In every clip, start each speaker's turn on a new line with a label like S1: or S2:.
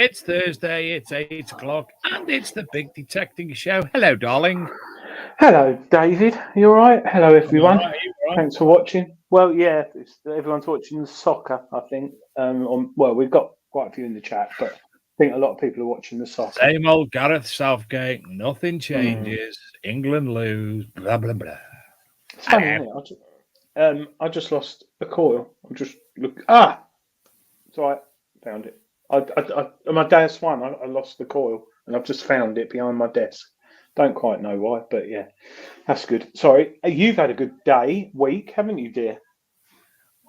S1: It's Thursday, it's 8 o'clock, and it's the Big Detecting Show. Hello, darling.
S2: Hello, David. You all right? Hello, everyone.
S1: All right.
S2: Thanks for watching. Well, yeah, everyone's watching the soccer, I think. We've got quite a few in the chat, but I think a lot of people are watching the soccer.
S1: Same old Gareth Southgate, nothing changes. England lose, blah, blah, blah.
S2: It's funny, isn't it? I just lost a coil. I'm just look. It's all right. Found it. On my dad's one, I lost the coil, and I've just found it behind my desk. Don't quite know why, but yeah, that's good. Sorry, you've had a good week, haven't you, dear?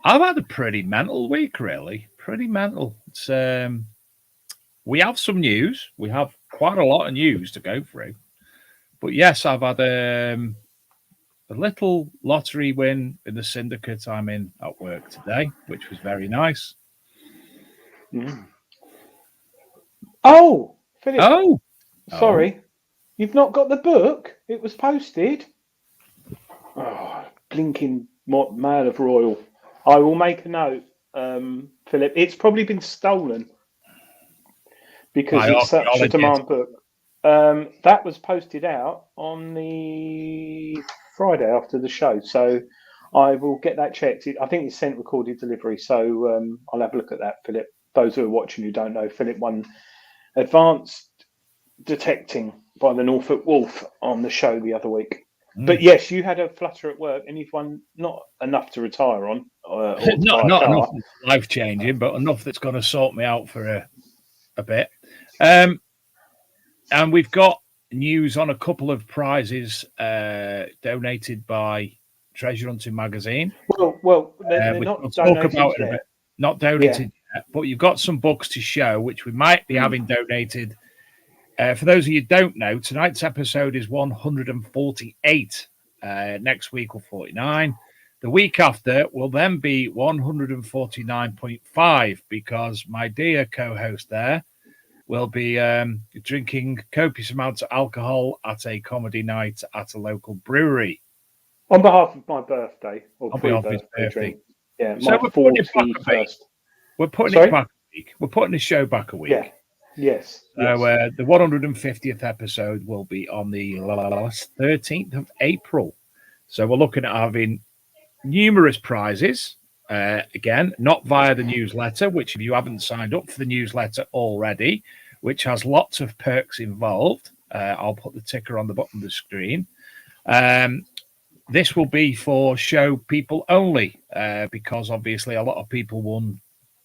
S1: I've had a pretty mental week, really. Pretty mental. It's we have some news. We have quite a lot of news to go through. But yes, I've had a little lottery win in the syndicate I'm in at work today, which was very nice.
S2: Oh, Philip.
S1: Oh,
S2: sorry. You've not got the book? It was posted. Oh, blinking mail of royal. I will make a note, Philip. It's probably been stolen because it's such a demand book. That was posted out on the Friday after the show, so I will get that checked. I think it's sent recorded delivery, so I'll have a look at that, Philip. Those who are watching who don't know, Philip won Advanced Detecting by the Norfolk Wolf on the show the other week. But yes, you had a flutter at work and you've won not enough to retire on.
S1: Not enough life-changing, but enough that's going to sort me out for a bit. And we've got news on a couple of prizes donated by Treasure Hunting Magazine.
S2: Well, they're not donated yet.
S1: Not donated yet, but you've got some books to show, which we might be having donated. For those of you who don't know, tonight's episode is 148. Next week will 49. The week after will then be 149.5 because my dear co-host there will be drinking copious amounts of alcohol at a comedy night at a local brewery.
S2: On behalf of my birthday.
S1: Or on behalf of his birthday.
S2: Yeah, so we're putting it back a week.
S1: We're putting it back a week. We're putting the show back a week.
S2: Yeah. Yes.
S1: So the 150th episode will be on the 13th of April. So we're looking at having numerous prizes. Again, not via the newsletter, which if you haven't signed up for the newsletter already, which has lots of perks involved, I'll put the ticker on the bottom of the screen. This will be for show people only, because obviously a lot of people won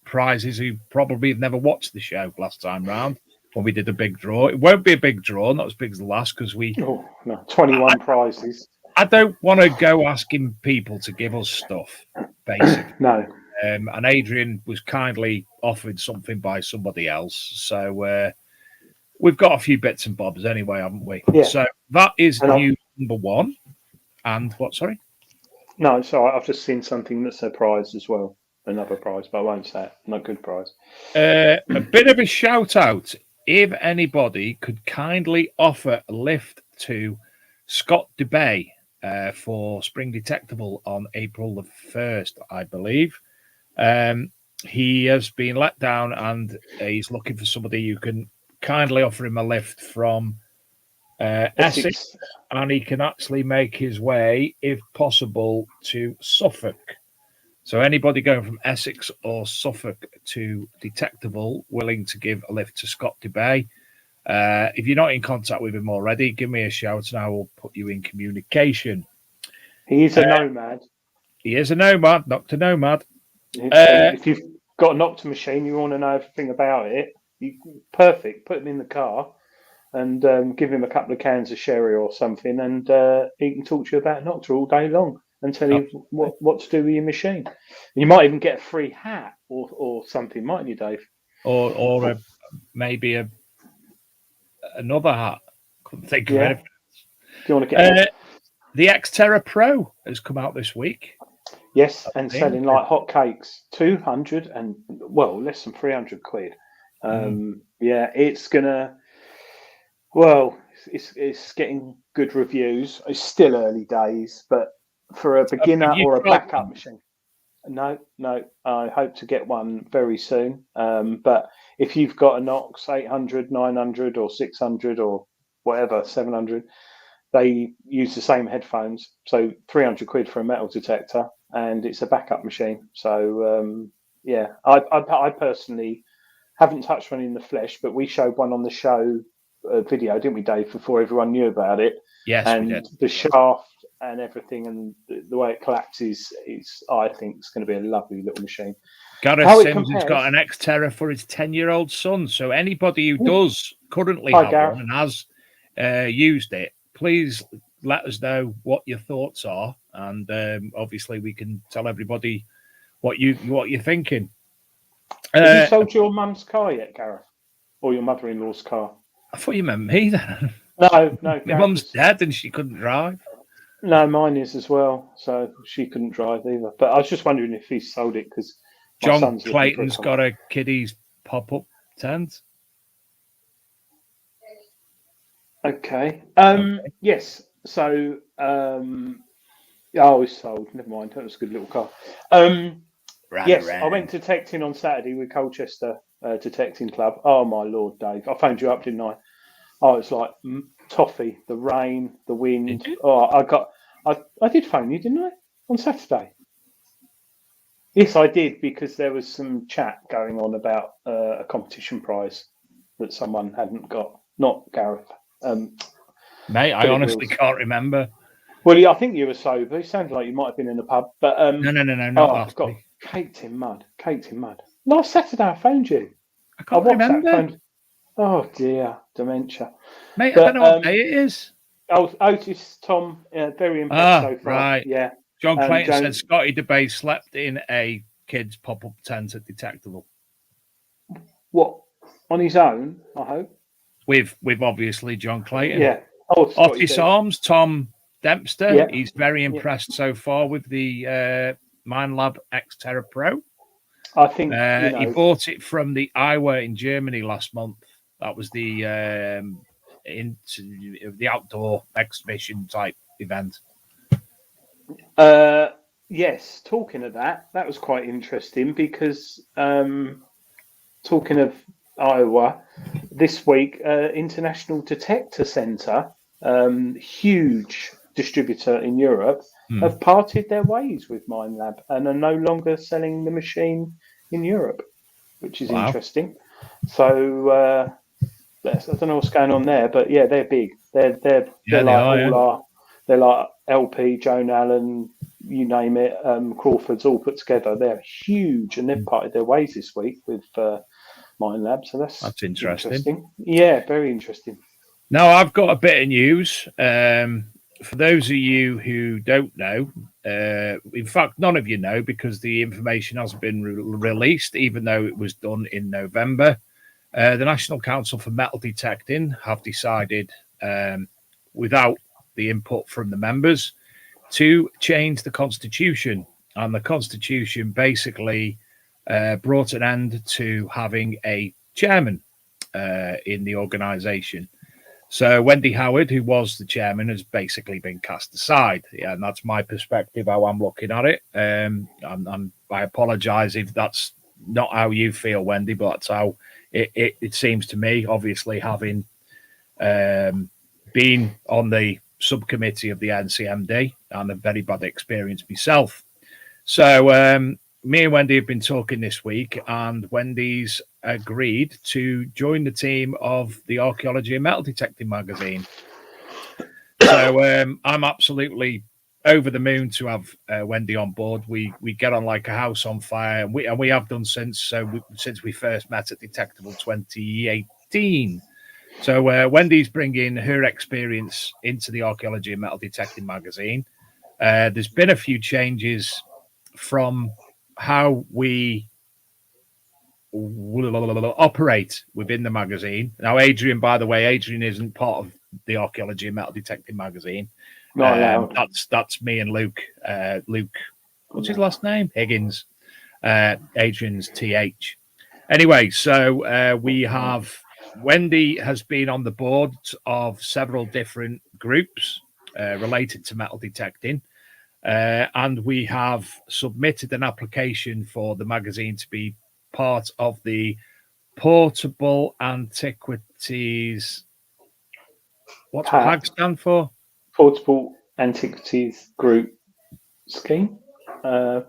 S1: prizes who probably have never watched the show last time round when we did a big draw. It won't be a big draw, not as big as the last, because
S2: 21 prizes.
S1: I don't want to go asking people to give us stuff, basically.
S2: No.
S1: And Adrian was kindly offered something by somebody else. So we've got a few bits and bobs anyway, haven't we?
S2: Yeah.
S1: So that is news number one. And what, sorry?
S2: No, sorry, I've just seen something that's a prize as well. Another prize, but I won't say it. Not a good prize.
S1: A bit of a shout out. If anybody could kindly offer a lift to Scott DeBay for Spring Detectable on April the 1st, I believe. He has been let down and he's looking for somebody who can kindly offer him a lift from Essex, and he can actually make his way, if possible, to Suffolk. So anybody going from Essex or Suffolk to Detectable willing to give a lift to Scott DeBay. If you're not in contact with him already, give me a shout and I will put you in communication.
S2: He is a nomad.
S1: He is a nomad, Dr. Nomad.
S2: If you've got an Opta machine, you want to know everything about it, perfect. Put him in the car and give him a couple of cans of sherry or something, and he can talk to you about Nocta all day long and tell you what to do with your machine. You might even get a free hat or something, mightn't you, Dave?
S1: Or maybe another hat. Couldn't think of anything.
S2: Do you want to get
S1: the Xterra Pro has come out this week.
S2: Yes, and selling like hotcakes. 200 and less than 300 quid. Yeah, it's gonna. Well, it's getting good reviews. It's still early days, but for a beginner or a backup machine. No. I hope to get one very soon. But if you've got a Knox 800, 900, or 600, or whatever, 700, they use the same headphones. So 300 quid for a metal detector, and it's a backup machine. So yeah, I personally haven't touched one in the flesh, but we showed one on the show video, didn't we, Dave? Before everyone knew about it.
S1: Yes,
S2: and
S1: we did.
S2: The shaft and everything, and the way it collapses, I think it's going to be a lovely little machine.
S1: Gareth
S2: How it
S1: Sims has got an X-Terra for his 10-year-old son. So anybody who does currently have
S2: Gareth.
S1: one and has used it, please let us know what your thoughts are, and obviously we can tell everybody what you're thinking.
S2: Have you sold your mum's car yet, Gareth, or your mother-in-law's car?
S1: I thought you meant me then.
S2: No.
S1: My mum's dead and she couldn't drive.
S2: No, mine is as well, so she couldn't drive either. But I was just wondering if he sold it because
S1: John Clayton's got a kiddies pop-up tent.
S2: Okay. Yes. So, it's sold. Never mind. That was a good little car. Yes, I went detecting on Saturday with Colchester Detecting Club. Oh my Lord, Dave! I phoned you up, didn't I? Oh, it's like toffee. The rain, the wind. Oh, I did phone you, didn't I? On Saturday. Yes, I did, because there was some chat going on about a competition prize that someone hadn't got. Not Gareth.
S1: Mate, I honestly can't remember.
S2: Well, yeah, I think you were sober. It sounded like you might have been in a pub, but
S1: no, not last
S2: got
S1: week.
S2: Caked in mud. Last Saturday, I phoned you.
S1: I can't remember.
S2: Oh dear, dementia.
S1: Mate, I don't know what day it is.
S2: Oh, Otis, Tom, very impressed so far.
S1: Right.
S2: Yeah.
S1: John Clayton said Scotty DeBay slept in a kid's pop-up tent at Detectable.
S2: What? On his own, I hope?
S1: With obviously John Clayton.
S2: Yeah.
S1: Otis Arms, Tom Dempster.
S2: Yeah.
S1: He's very impressed so far with the Minelab X-Terra Pro.
S2: I think
S1: he bought it from the Iowa in Germany last month. That was the outdoor exhibition type event.
S2: Yes, talking of that was quite interesting because talking of Iowa, this week, International Detector Centre, huge distributor in Europe, have parted their ways with Minelab and are no longer selling the machine in Europe, which is interesting. So I don't know what's going on there, but yeah, they're big. They're like LP, Joan Allen, you name it, Crawford's all put together. They're huge, and they've parted their ways this week with Minelab. So that's interesting. Yeah, very interesting.
S1: Now I've got a bit of news. For those of you who don't know, in fact, none of you know because the information hasn't been released, even though it was done in November. The National Council for Metal Detecting have decided, without the input from the members, to change the constitution. And the constitution basically brought an end to having a chairman in the organisation. So Wendy Howard, who was the chairman, has basically been cast aside. Yeah, and that's my perspective, how I'm looking at it. I apologise if that's not how you feel, Wendy, but that's how it seems to me, obviously having been on the subcommittee of the NCMD and a very bad experience myself. So me and Wendy have been talking this week, and Wendy's agreed to join the team of the Archaeology and Metal Detecting magazine. So I'm absolutely over the moon to have Wendy on board. We get on like a house on fire, and we have done since we first met at Detectable 2018. So Wendy's bringing her experience into the Archaeology and Metal Detecting magazine. There's been a few changes from how we operate within the magazine. Now, Adrian, by the way, Adrian isn't part of the Archaeology and Metal Detecting magazine. That's me and Luke. Luke, what's his last name? Higgins. Adrian's TH. Anyway, so we have Wendy has been on the board of several different groups related to metal detecting. And we have submitted an application for the magazine to be part of the Portable Antiquities. What's PAG stand for?
S2: Portable Antiquities Group scheme.
S1: No,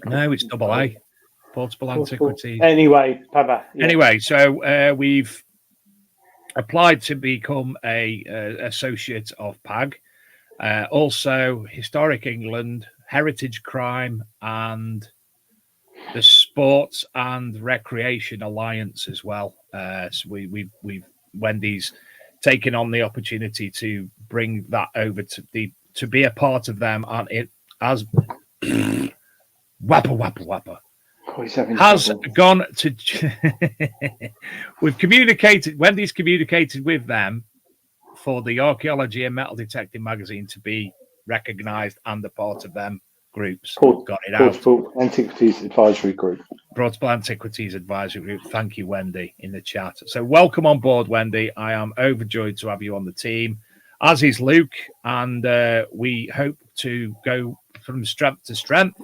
S1: it's double A. Portable Antiquities.
S2: Anyway, Pava. Yeah.
S1: Anyway, so we've applied to become a associate of PAG. Also, Historic England, Heritage Crime, and the Sports and Recreation Alliance as well. So we've Wendy's taken on the opportunity to bring that over to be a part of them, and it has wappa has gone to. We've communicated. Wendy's communicated with them for the Archaeology and Metal Detecting magazine to be recognised and a part of them groups. Got it out.
S2: Portable Antiquities Advisory Group.
S1: Portable Antiquities Advisory Group. Thank you, Wendy, in the chat. So welcome on board, Wendy. I am overjoyed to have you on the team, as is Luke, and we hope to go from strength to strength.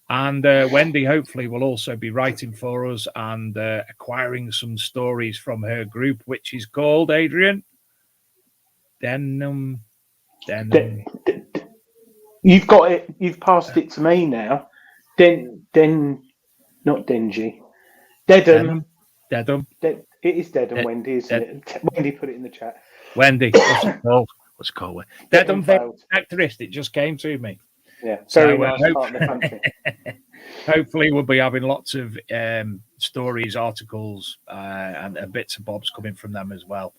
S1: And Wendy hopefully will also be writing for us and acquiring some stories from her group, which is called, Adrian? Denim.
S2: You've got it. You've passed it to me now. Not Denji. Dedham. It is Dedham, Wendy, isn't it? Wendy put it in the chat.
S1: Wendy, what's it called? What's it called? Dedham Actorist. It just came to me.
S2: Yeah, very nice part of the country.
S1: Hopefully, we'll be having lots of stories, articles, and bits and bobs coming from them as well.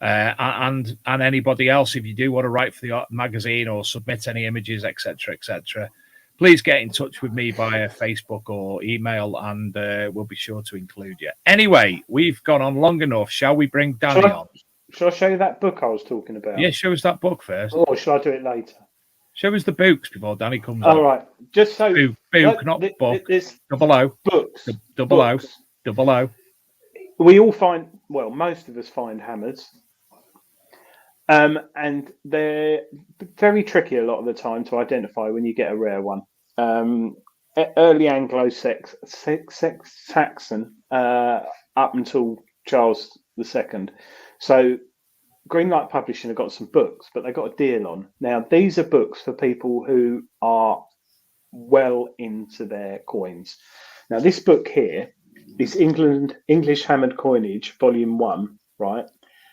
S1: And anybody else, if you do want to write for the magazine or submit any images, etc., please get in touch with me via Facebook or email, and we'll be sure to include you. Anyway, we've gone on long enough. Shall we bring Danny on?
S2: Shall I show you that book I was talking about?
S1: Yeah, show us that book first.
S2: Or shall I do it later?
S1: Show us the books before Danny comes
S2: on.
S1: All
S2: right. Just so...
S1: Book, not book. Double O.
S2: Books.
S1: Double O.
S2: We all find... Well, most of us find hammers. And they're very tricky a lot of the time to identify when you get a rare one. Early Anglo-Saxon up until Charles II. So Greenlight Publishing have got some books, but they got a deal on. Now, these are books for people who are well into their coins. Now, this book here is English Hammered Coinage, Volume 1, right?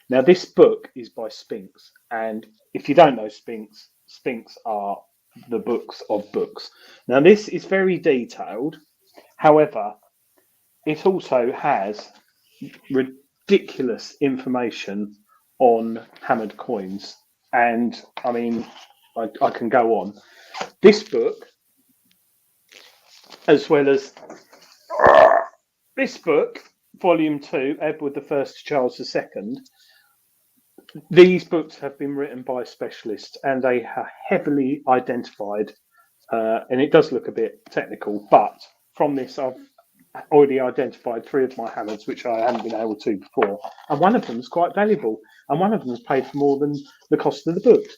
S2: Now, this book is by Spinks. And if you don't know Spinks, Spinks are the books of books. Now, this is very detailed. However, it also has ridiculous information on hammered coins. And, I mean, I can go on. This book, as well as this book, Volume 2, Edward I to Charles II, these books have been written by specialists and they are heavily identified. And it does look a bit technical, but from this, I've already identified 3 of my hammers, which I hadn't been able to before. And one of them is quite valuable. And one of them is paid for more than the cost of the books.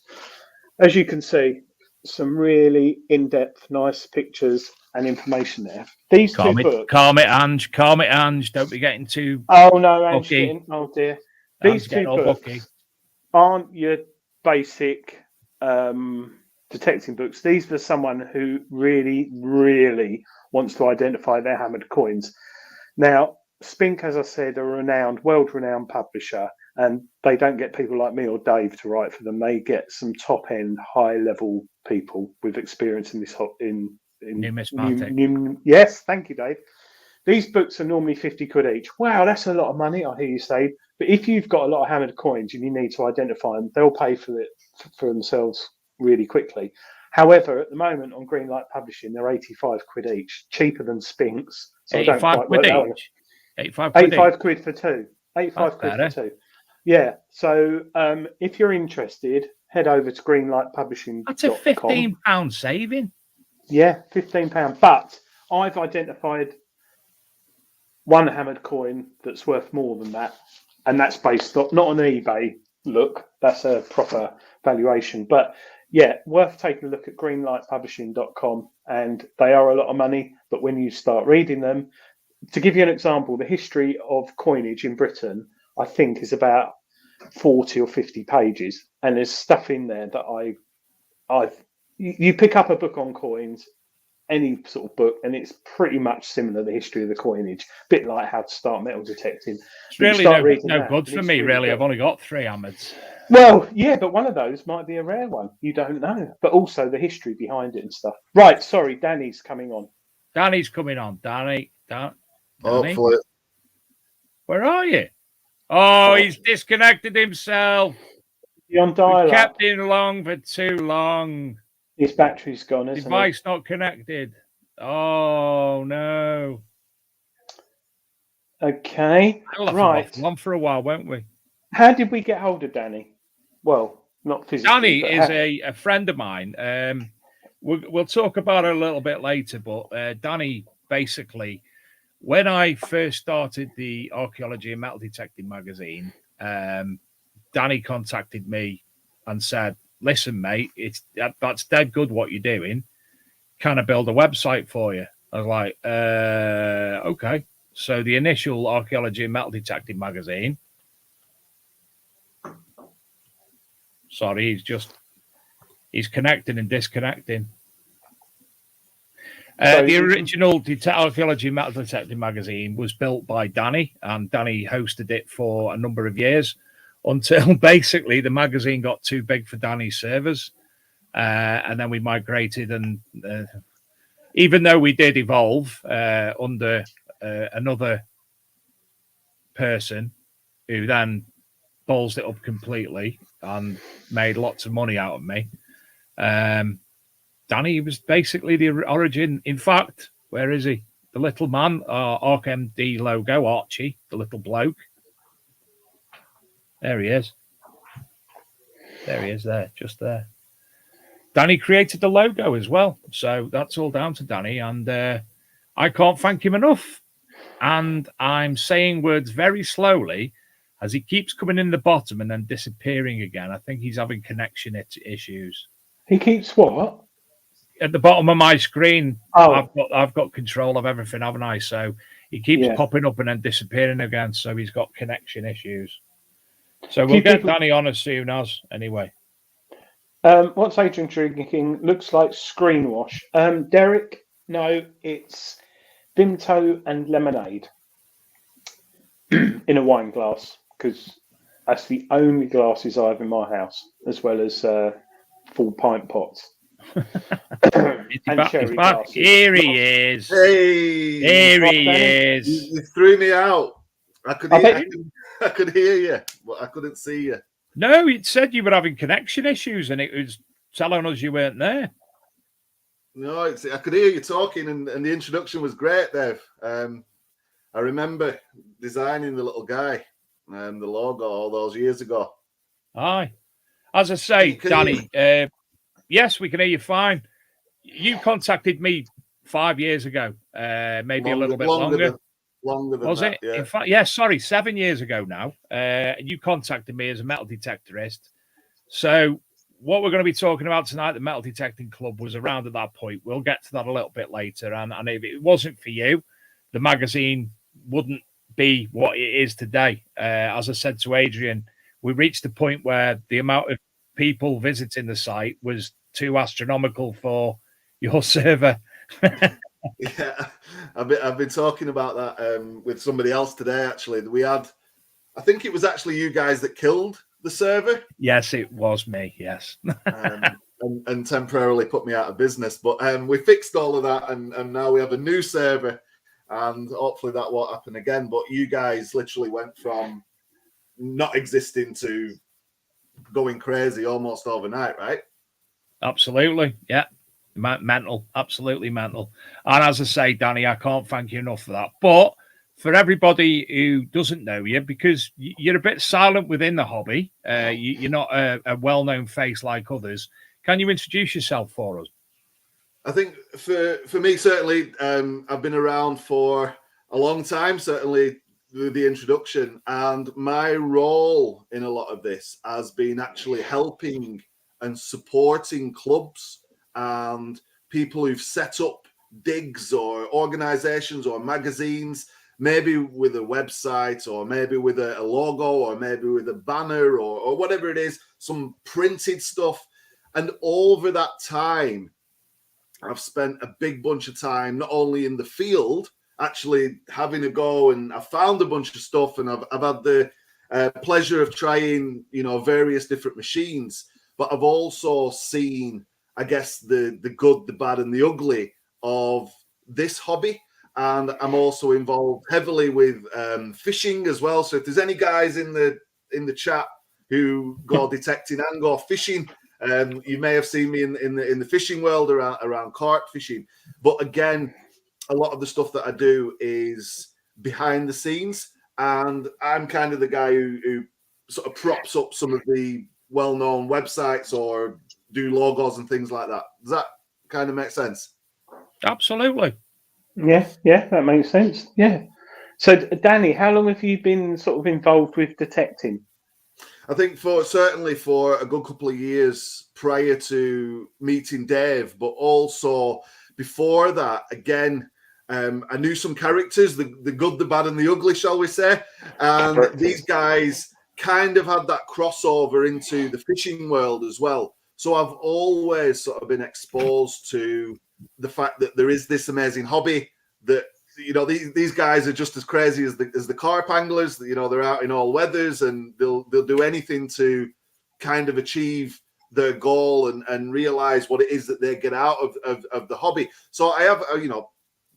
S2: As you can see, some really in-depth, nice pictures and information there. These two books...
S1: Calm it, Ange. Don't be getting too...
S2: Oh, no, Ange. Oh, dear. These two books aren't your basic detecting books. These are for someone who really, really wants to identify their hammered coins. Now, Spink, as I said, are a world-renowned publisher, and they don't get people like me or Dave to write for them. They get some top-end, high-level people with experience in this
S1: numismatic.
S2: Yes, thank you, Dave. These books are normally 50 quid each. Wow, that's a lot of money, I hear you say. But if you've got a lot of hammered coins and you need to identify them, they'll pay for it for themselves really quickly. However, at the moment on Greenlight Publishing, they're 85 quid each, cheaper than Spinks. So
S1: 85 quid each?
S2: 85 quid for 2. 85 quid for 2. Yeah. So if you're interested, head over to greenlightpublishing.com.
S1: That's a £15 saving.
S2: Yeah, £15. But I've identified one hammered coin that's worth more than that. And that's based on, not on eBay look, that's a proper valuation. But yeah, worth taking a look at greenlightpublishing.com, and they are a lot of money, but when you start reading them, to give you an example, the history of coinage in Britain, I think, is about 40 or 50 pages, and there's stuff in there that you pick up a book on coins, any sort of book, and it's pretty much similar, the history of the coinage, bit like how to start metal detecting.
S1: It's
S2: But you
S1: really
S2: start reading
S1: no
S2: that,
S1: good
S2: and
S1: for
S2: it's
S1: me, really.
S2: good.
S1: I've only got 3 hammers.
S2: Well, yeah, but one of those might be a rare one. You don't know. But also the history behind it and stuff. Right, sorry, Danny's coming on.
S1: Danny's coming on. Danny.
S3: Hopefully.
S1: Where are you? Oh, he's disconnected himself.
S2: You're on dial-up.
S1: We kept him long for too long.
S2: His battery's gone, isn't
S1: Device not connected. Oh, no.
S2: Okay,
S1: We'll have
S2: right.
S1: to waffle on for a while, won't we?
S2: How did we get hold of Danny? Well, not physically.
S1: Danny is a friend of mine. We'll talk about it a little bit later, but Danny, basically, when I first started the Archaeology and Metal Detecting magazine, Danny contacted me and said, listen, mate, that's dead good what you're doing. Can I build a website for you? I was like, okay. So the initial Archaeology and Metal Detecting magazine. Sorry, he's connecting and disconnecting. The original Archaeology and Metal Detecting magazine was built by Danny, and Danny hosted it for a number of years until basically the magazine got too big for Danny's servers. And then we migrated, and even though we did evolve under another person who then ballsed it up completely and made lots of money out of me, Danny was basically the origin. In fact, where is he? The little man, our ArcMD logo, Archie, the little bloke. There he is. There he is there, just there. Danny created the logo as well. So that's all down to Danny. And I can't thank him enough. And I'm saying words very slowly as he keeps coming in the bottom and then disappearing again. I think he's having connection issues.
S2: He keeps what?
S1: At the bottom of my screen,
S2: oh.
S1: I've got control of everything, haven't I? So he keeps popping up and then disappearing again. So he's got connection issues. So we'll get Danny on as soon as, anyway.
S2: What's Adrian drinking? Looks like screen wash. Derek, no, it's Vimto and lemonade in a wine glass, because that's the only glasses I have in my house, as well as full pint pots. And cherry glasses.
S1: Here he is.
S3: Hey,
S1: here he is.
S3: You threw me out. I could hear you, but I couldn't see you.
S1: No, it said you were having connection issues, and it was telling us you weren't there.
S3: No, I could hear you talking, and the introduction was great, Dave. I remember designing the little guy, the logo all those years ago.
S1: Aye. As I say, Danny, yes, we can hear you fine. You contacted me 5 years ago, maybe a little bit longer.
S3: Longer than
S1: was
S3: that,
S1: it?
S3: Yeah.
S1: In fact, 7 years ago now. You contacted me as a metal detectorist. So what we're going to be talking about tonight, the Metal Detecting Club, was around at that point. We'll get to that a little bit later. And if it wasn't for you, the magazine wouldn't be what it is today. As I said to Adrian, we reached the point where the amount of people visiting the site was too astronomical for your server.
S3: Yeah, I've been talking about that with somebody else today. Actually, I think it was actually you guys that killed the server.
S1: Yes, it was me. Yes,
S3: and temporarily put me out of business. But we fixed all of that, and now we have a new server, and hopefully that won't happen again. But you guys literally went from not existing to going crazy almost overnight, right?
S1: Absolutely, yeah. Mental, absolutely mental. And as I say, Danny, I can't thank you enough for that. But for everybody who doesn't know you, because you're a bit silent within the hobby, you're not a well-known face like others. Can you introduce yourself for us?
S3: I think for me, certainly, I've been around for a long time, certainly with the introduction. And my role in a lot of this has been actually helping and supporting clubs and people who've set up digs or organizations or magazines, maybe with a website or maybe with a logo or maybe with a banner or whatever it is, some printed stuff. And over that time, I've spent a big bunch of time, not only in the field, actually having a go, and I found a bunch of stuff, and I've had the pleasure of trying, various different machines, but I've also seen, I guess, the good, the bad, and the ugly of this hobby. And I'm also involved heavily with fishing as well. So if there's any guys in the chat who go detecting and go fishing, you may have seen me in the fishing world around carp fishing. But again, a lot of the stuff that I do is behind the scenes, and I'm kind of the guy who sort of props up some of the well-known websites or do logos and things like that. Does that kind of make sense?
S1: Absolutely.
S2: Yeah, that makes sense. Yeah. So, Danny, how long have you been sort of involved with detecting?
S3: I think certainly for a good couple of years prior to meeting Dave, but also before that, again, I knew some characters, the good, the bad, and the ugly, shall we say. And these guys kind of had that crossover into the fishing world as well. So I've always sort of been exposed to the fact that there is this amazing hobby that, these guys are just as crazy as the carp anglers. They're out in all weathers and they'll do anything to kind of achieve their goal and realize what it is that they get out of the hobby. So I have,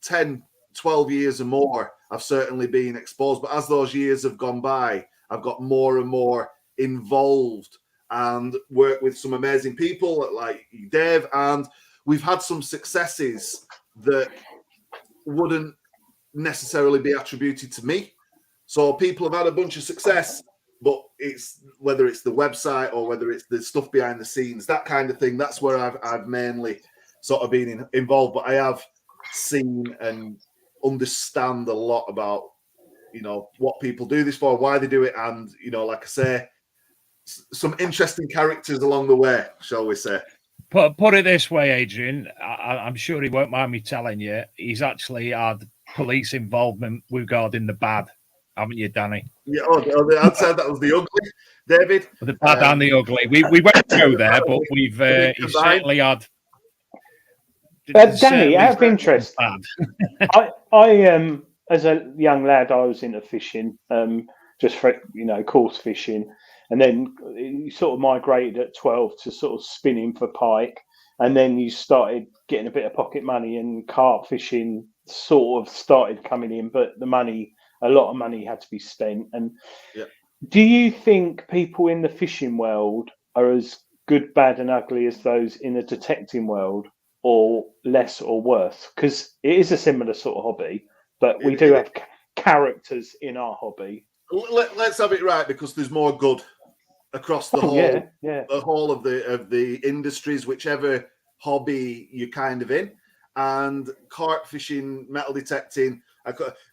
S3: 10, 12 years or more, I've certainly been exposed. But as those years have gone by, I've got more and more involved and worked with some amazing people like Dave. And we've had some successes that wouldn't necessarily be attributed to me. So people have had a bunch of success, but it's whether it's the website or whether it's the stuff behind the scenes, that kind of thing. That's where I've mainly sort of been involved. But I have seen and understand a lot about, what people do this for, why they do it, and like I say, some interesting characters along the way, shall we say.
S1: Put it this way, Adrian, I'm sure he won't mind me telling you, he's actually had police involvement regarding the bad, haven't you, Danny?
S3: Yeah, I'd say that was the ugly, David.
S1: The bad and the ugly. We won't go there, but we've he's certainly had.
S2: Danny, out of interest, I as a young lad, I was into fishing, just for course fishing, and then you sort of migrated at 12 to sort of spinning for pike, and then you started getting a bit of pocket money, and carp fishing sort of started coming in, but a lot of money had to be spent. And do you think people in the fishing world are as good, bad, and ugly as those in the detecting world, or less or worse? Because it is a similar sort of hobby, but we do have characters in our hobby.
S3: Let's have it right, because there's more good across the whole, the whole of the industries, whichever hobby you're kind of in. And carp fishing, metal detecting,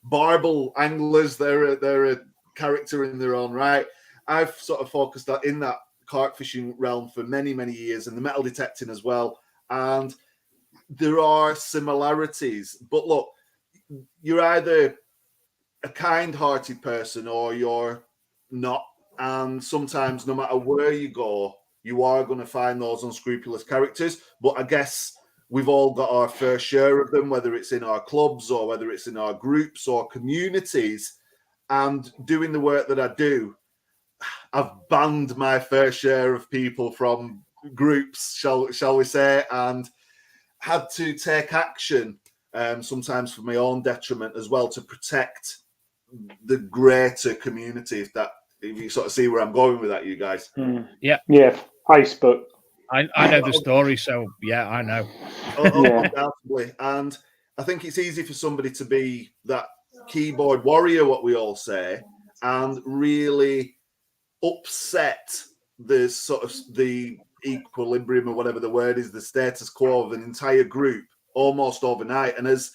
S3: barbel anglers, they're a character in their own right. I've sort of focused in that carp fishing realm for many, many years, and the metal detecting as well. And there are similarities, but look, you're either a kind-hearted person or you're not. And sometimes, no matter where you go, you are going to find those unscrupulous characters. But I guess we've all got our fair share of them, whether it's in our clubs or whether it's in our groups or communities. And doing the work that I do, I've banned my fair share of people from groups, shall we say, and had to take action, sometimes for my own detriment as well, to protect the greater community. If you sort of see where I'm going with that, you guys.
S1: Yeah,
S2: Facebook.
S1: I know the story, so I know.
S3: Undoubtedly. And I think it's easy for somebody to be that keyboard warrior, what we all say, and really upset the sort of the equilibrium, or whatever the word is, the status quo of an entire group almost overnight. And as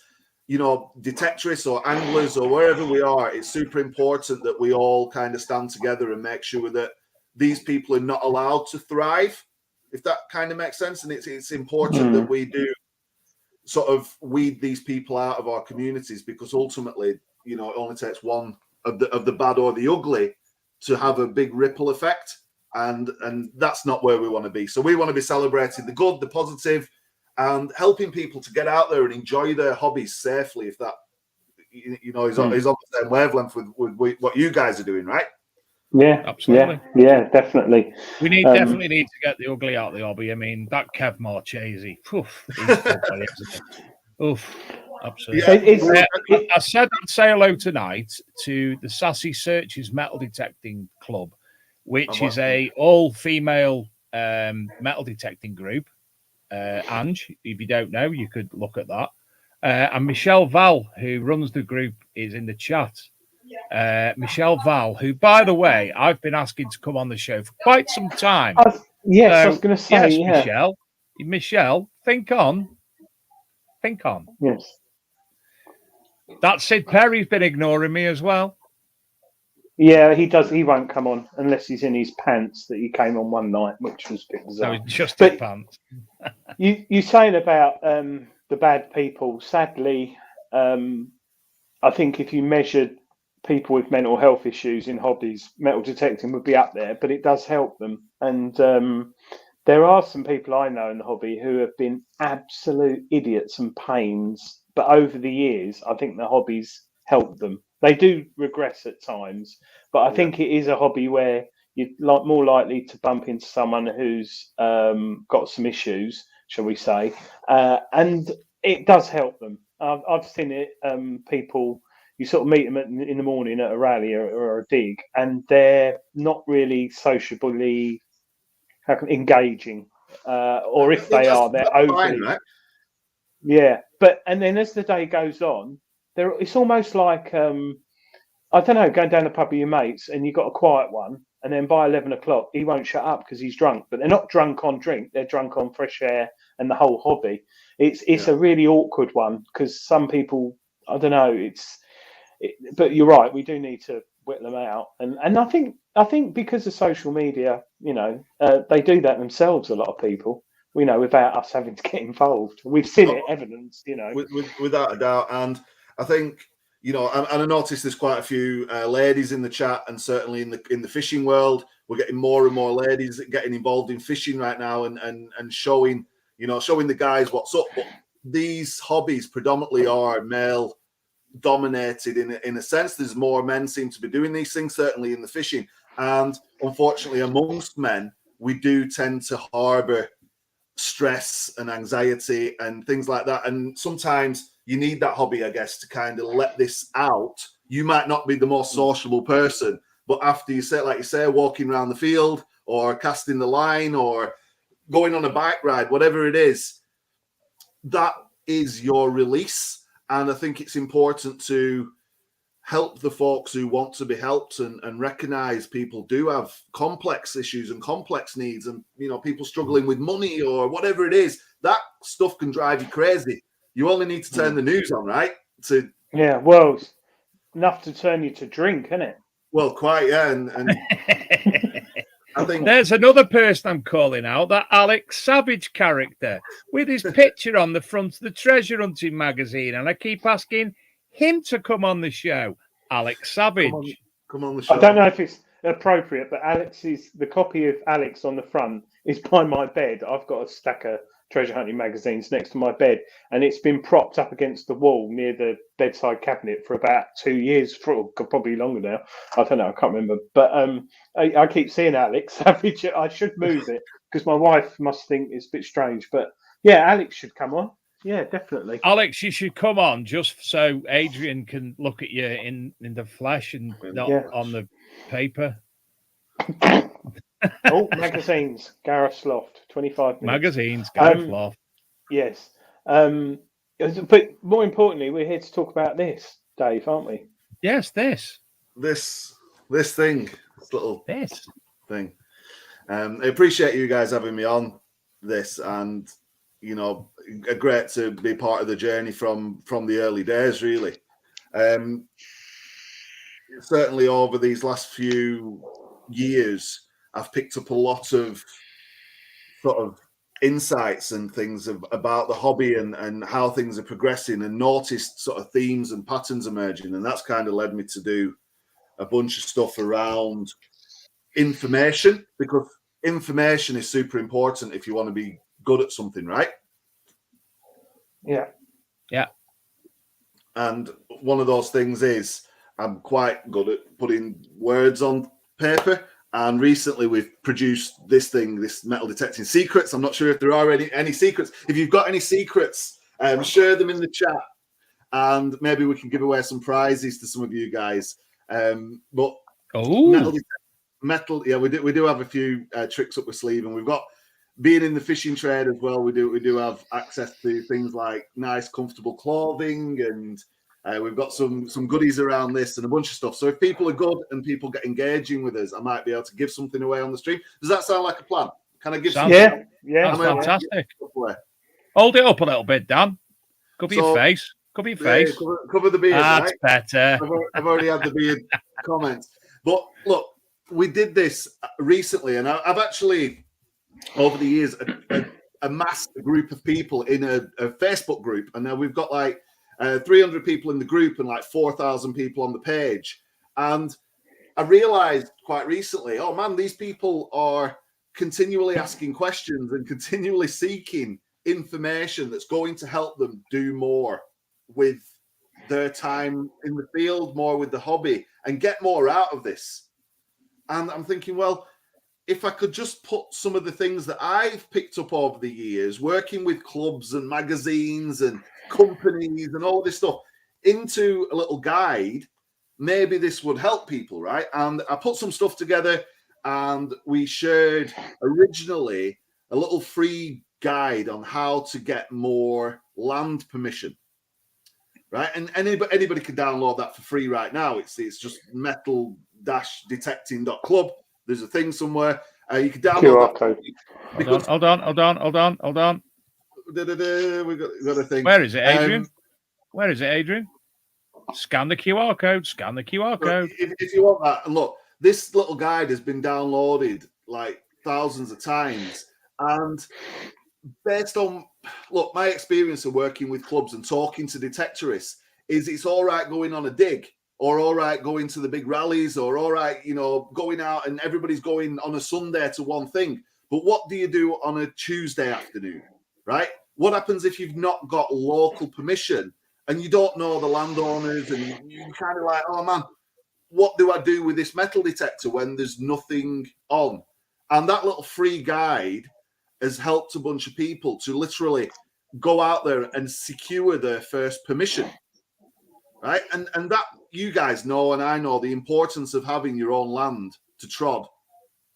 S3: detectorists or anglers or wherever we are, it's super important that we all kind of stand together and make sure that these people are not allowed to thrive, if that kind of makes sense. And it's important that we do sort of weed these people out of our communities, because ultimately, you know, it only takes one of the bad or the ugly to have a big ripple effect. And that's not where we want to be. So we want to be celebrating the good, the positive, and helping people to get out there and enjoy their hobbies safely, if that, you know, is on the same wavelength with what you guys are doing, right?
S2: Yeah,
S1: absolutely.
S2: Yeah, definitely.
S1: We definitely need to get the ugly out of the hobby. I mean, that Kev Marchese, he's ugly, isn't he? Oof, absolutely.
S2: Yeah,
S1: I said I'd say hello tonight to the Sassy Searches Metal Detecting Club, which is a all-female metal detecting group. Ange, if you don't know, you could look at that. And Michelle Val, who runs the group, is in the chat. Michelle Val, who, by the way, I've been asking to come on the show for quite some time.
S2: I was going to say,
S1: yes, Michelle, think on.
S2: Yes.
S1: That Sid Perry's been ignoring me as well.
S2: Yeah, he does. He won't come on unless he's in his pants that he came on one night, which was a bit bizarre.
S1: No, just his pants.
S2: you saying about the bad people, sadly, I think if you measured people with mental health issues in hobbies, metal detecting would be up there, but it does help them. And there are some people I know in the hobby who have been absolute idiots and pains, but over the years, I think the hobbies helped them. They do regress at times, but I think it is a hobby where you're more likely to bump into someone who's got some issues, shall we say, and it does help them. I've seen it. People, you sort of meet them in the morning at a rally or a dig, and they're not really sociably engaging, or if they are, they're overly.
S3: Fine, right?
S2: Yeah, and then as the day goes on, it's almost like I don't know, going down the pub with your mates, and you've got a quiet one, and then by 11 o'clock he won't shut up because he's drunk. But they're not drunk on drink; they're drunk on fresh air and the whole hobby. It's a really awkward one because some people, I don't know, but you're right, we do need to whittle them out, and I think because of social media, you know, they do that themselves. A lot of people, you know, without us having to get involved. We've seen it, evidence, you know,
S3: without a doubt. And I think, you know, and I noticed there's quite a few ladies in the chat, and certainly in the fishing world, we're getting more and more ladies getting involved in fishing right now, and showing the guys what's up. But these hobbies predominantly are male dominated in a sense. There's more men seem to be doing these things, certainly in the fishing, and unfortunately amongst men we do tend to harbor stress and anxiety and things like that, and sometimes you need that hobby, I guess, to kind of let this out. You might not be the most sociable person, but after you say, like you say, walking around the field or casting the line or going on a bike ride, whatever it is, that is your release. And I think it's important to help the folks who want to be helped, and recognize people do have complex issues and complex needs, and, you know, people struggling with money or whatever it is. That stuff can drive you crazy. You only need to turn the news on, right?
S2: Well, it's enough to turn you to drink, isn't it?
S3: Well, quite, yeah. And I think
S1: there's another person I'm calling out, that Alex Savage character with his picture on the front of the treasure hunting magazine, and I keep asking him to come on the show. Alex Savage,
S3: come on the show.
S2: I don't know if it's appropriate, but the copy of Alex on the front is by my bed. I've got a stack of treasure hunting magazines next to my bed, and it's been propped up against the wall near the bedside cabinet for about 2 years, probably longer now. I don't know, I can't remember, but I keep seeing Alex Savage. I should move it because my wife must think it's a bit strange, but yeah, Alex should come on. Yeah, definitely.
S1: Alex, you should come on just so Adrian can look at you in the flesh and not on the paper.
S2: Oh, magazines, Gareth's Loft, 25 minutes.
S1: Magazines, Gareth Loft.
S2: Yes. But more importantly, we're here to talk about this, Dave, aren't we?
S1: Yes, this
S3: thing. I appreciate you guys having me on this, and, you know, great to be part of the journey from the early days, really. Certainly over these last few years, I've picked up a lot of sort of insights and things about the hobby and how things are progressing, and noticed sort of themes and patterns emerging. And that's kind of led me to do a bunch of stuff around information, because information is super important if you want to be good at something, right?
S2: Yeah.
S3: And one of those things is I'm quite good at putting words on paper. And recently we've produced this thing, this metal detecting secrets. I'm not sure if there are any secrets. If you've got any secrets, share them in the chat, and maybe we can give away some prizes to some of you guys. But metal, yeah, we do have a few tricks up the sleeve, and we've got, being in the fishing trade as well, we do have access to things like nice, comfortable clothing, and we've got some goodies around this and a bunch of stuff. So if people are good and people get engaging with us, I might be able to give something away on the stream. Does that sound like a plan? Can I give some?
S2: Yeah.
S1: That's fantastic. Hold it up a little bit, Dan. Cover your face. Cover your face.
S3: Cover the beard.
S1: That's
S3: right?
S1: better.
S3: I've already had the beard comments. But look, we did this recently, and I've actually, over the years, amassed a group of people in a Facebook group, and now we've got like 300 people in the group and like 4,000 people on the page. And I realized quite recently, oh man, these people are continually asking questions and continually seeking information that's going to help them do more with their time in the field, more with the hobby, and get more out of this. And I'm thinking, well, if I could just put some of the things that I've picked up over the years, working with clubs and magazines and companies and all this stuff, into a little guide, maybe this would help people, right? And I put some stuff together, and we shared originally a little free guide on how to get more land permission, right? And anybody can download that for free right now. It's just metal-detecting.club. There's a thing somewhere. You can download that.
S1: Hold on.
S3: We got a thing.
S1: Where is it, Adrian? Where is it, Adrian? Scan the QR code. Scan the QR code.
S3: If you want that, and look, this little guide has been downloaded like thousands of times. And based on, look, my experience of working with clubs and talking to detectorists, is it's all right going on a dig, or all right going to the big rallies, or all right, going out and everybody's going on a Sunday to one thing. But what do you do on a Tuesday afternoon, right? What happens if you've not got local permission and you don't know the landowners, and you're kind of like, oh man, what do I do with this metal detector when there's nothing on? And that little free guide has helped a bunch of people to literally go out there and secure their first permission, right? And that, you guys know, and I know, the importance of having your own land to trod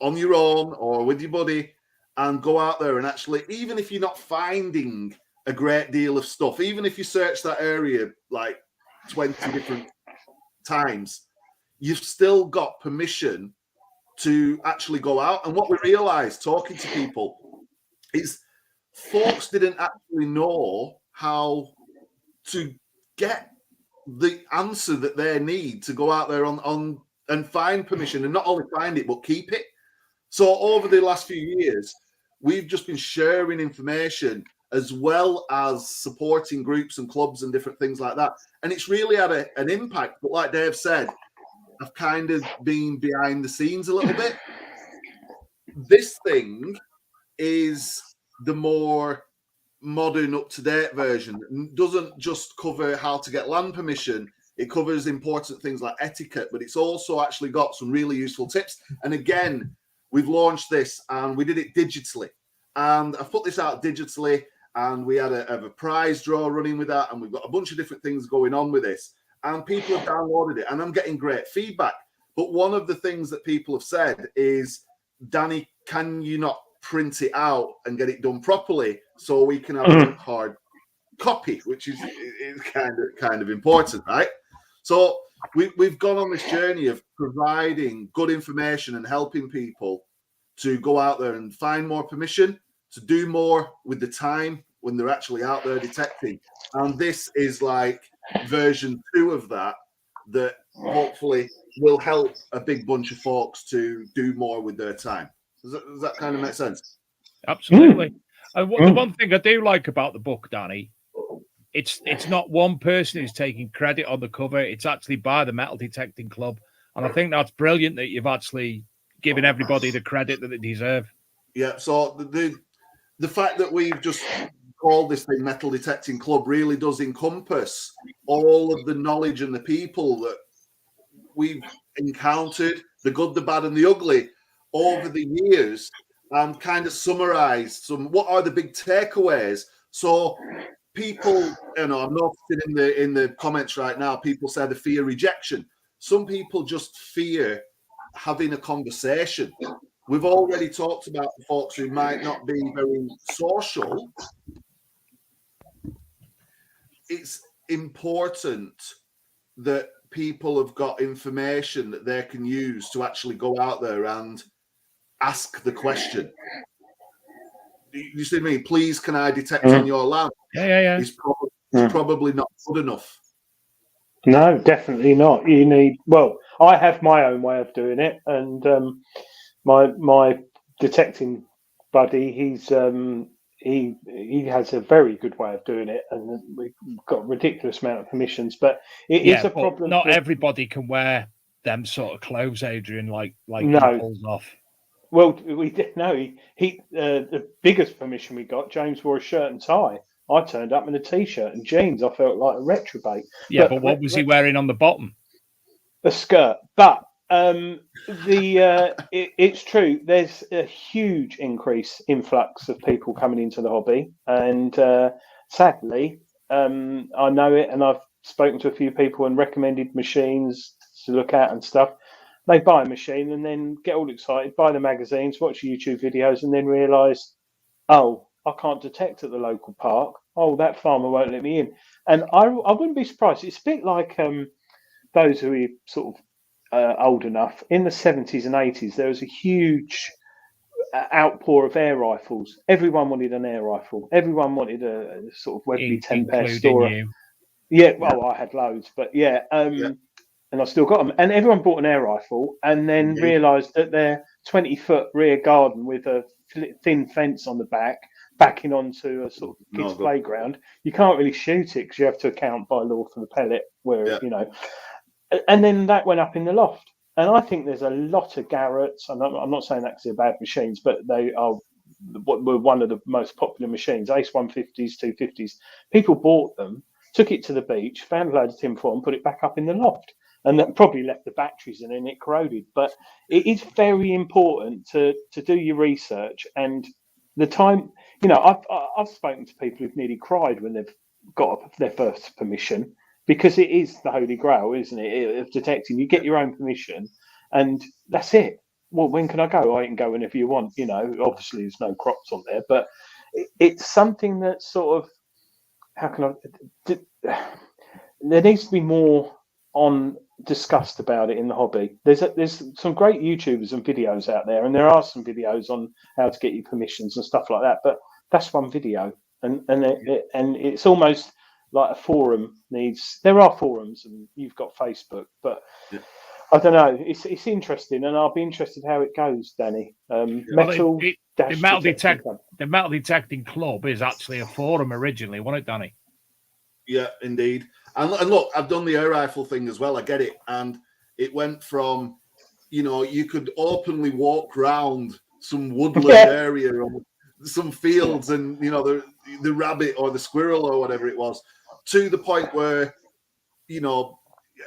S3: on your own or with your buddy, and go out there and actually, even if you're not finding a great deal of stuff, even if you search that area like 20 different times, you've still got permission to actually go out. And what we realized talking to people is folks didn't actually know how to get the answer that they need to go out there on and find permission, and not only find it but keep it. So over the last few years, we've just been sharing information as well as supporting groups and clubs and different things like that, and it's really had an impact. But like Dave said, I've kind of been behind the scenes a little bit. This thing is the more modern, up-to-date version. It doesn't just cover how to get land permission. It covers important things like etiquette, but it's also actually got some really useful tips. And again, we've launched this and we did it digitally. And I've put this out digitally, and we had a prize draw running with that. And we've got a bunch of different things going on with this. And people have downloaded it, and I'm getting great feedback. But one of the things that people have said is, Danny, can you not print it out and get it done properly so we can have a hard copy, which is kind of important, right? So we've gone on this journey of providing good information and helping people to go out there and find more permission, to do more with the time when they're actually out there detecting. And this is like version 2 of that hopefully will help a big bunch of folks to do more with their time. Does that kind of make sense?
S1: Absolutely. And the one thing I do like about the book, Danny, it's not one person who's taking credit on the cover. It's actually by the Metal Detecting Club. And I think that's brilliant that you've actually given everybody the credit that they deserve.
S3: Yeah, so the fact that we've just called this thing Metal Detecting Club really does encompass all of the knowledge and the people that we've encountered, the good, the bad, and the ugly over the years, and kind of summarized what are the big takeaways. So people, I'm noticing in the comments right now, people say they fear rejection. Some people just fear having a conversation. We've already talked about the folks who might not be very social. It's important that people have got information that they can use to actually go out there and ask the question. You see me? Please, can I detect on your land?
S1: Yeah.
S3: It's probably not good enough.
S2: No, definitely not. You need. Well, I have my own way of doing it, and my detecting buddy, he has a very good way of doing it, and we've got a ridiculous amount of permissions. But it's a problem.
S1: Not everybody can wear them sort of clothes, Adrian, like
S2: no.
S1: he pulls off.
S2: Well, we did know he the biggest permission we got. James wore a shirt and tie. I turned up in a t-shirt and jeans. I felt like a retrobate.
S1: Yeah, but what was he wearing on the bottom?
S2: A skirt. But it's true. There's a huge influx of people coming into the hobby, and sadly, I know it, and I've spoken to a few people and recommended machines to look at and stuff. They buy a machine and then get all excited, buy the magazines, watch YouTube videos, and then realise, oh, I can't detect at the local park. Oh, that farmer won't let me in. And I wouldn't be surprised. It's a bit like those who are sort of old enough. In the 70s and 80s, there was a huge outpour of air rifles. Everyone wanted an air rifle. Everyone wanted a sort of Webley 10-pair store. Yeah, well, I had loads, but yeah. And I still got them. And everyone bought an air rifle and then realised that their 20-foot rear garden with a thin fence on the back, backing onto a sort of kids' playground, you can't really shoot it because you have to account by law for the pellet, And then that went up in the loft. And I think there's a lot of Garretts. I'm not saying that because they're bad machines, but they were one of the most popular machines. Ace 150s, 250s. People bought them, took it to the beach, found a load of tinfoil and put it back up in the loft. And that probably left the batteries in it and it corroded. But it is very important to do your research. And the time, I've spoken to people who've nearly cried when they've got their first permission, because it is the holy grail, isn't it, of detecting. You get your own permission and that's it. Well, when can I go? I can go whenever you want. Obviously there's no crops on there, but it's something that sort of, there needs to be more discussed about it in the hobby. There's some great YouTubers and videos out there, and there are some videos on how to get your permissions and stuff like that. But that's one video, and it's almost like a forum needs. There are forums, and you've got Facebook, but I don't know. It's interesting, and I'll be interested how it goes, Danny. The
S1: Metal Detecting Club is actually a forum originally, wasn't it, Danny?
S3: Yeah, indeed. And look, I've done the air rifle thing as well. I get it. And it went from, you could openly walk around some woodland area or some fields and, the rabbit or the squirrel or whatever it was, to the point where,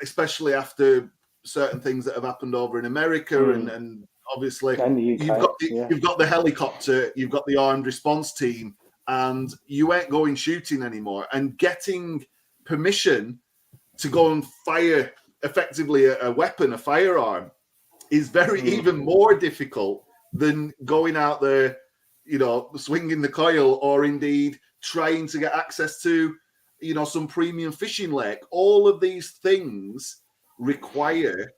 S3: especially after certain things that have happened over in America and obviously you've got the helicopter, you've got the armed response team, and you ain't going shooting anymore. And getting permission to go and fire effectively a weapon, a firearm, is even more difficult than going out there, swinging the coil, or indeed trying to get access to, some premium fishing lake. All of these things require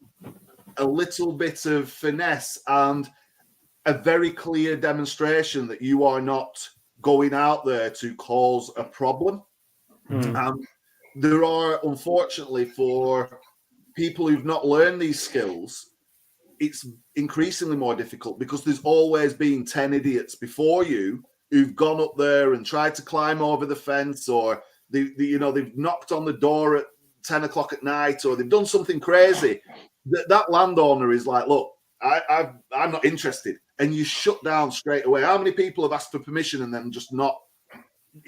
S3: a little bit of finesse and a very clear demonstration that you are not going out there to cause a problem. There are, unfortunately, for people who've not learned these skills, it's increasingly more difficult because there's always been 10 idiots before you who've gone up there and tried to climb over the fence, or they've knocked on the door at 10 o'clock at night, or they've done something crazy. That landowner is like, look, I'm not interested. And you shut down straight away. How many people have asked for permission and then just not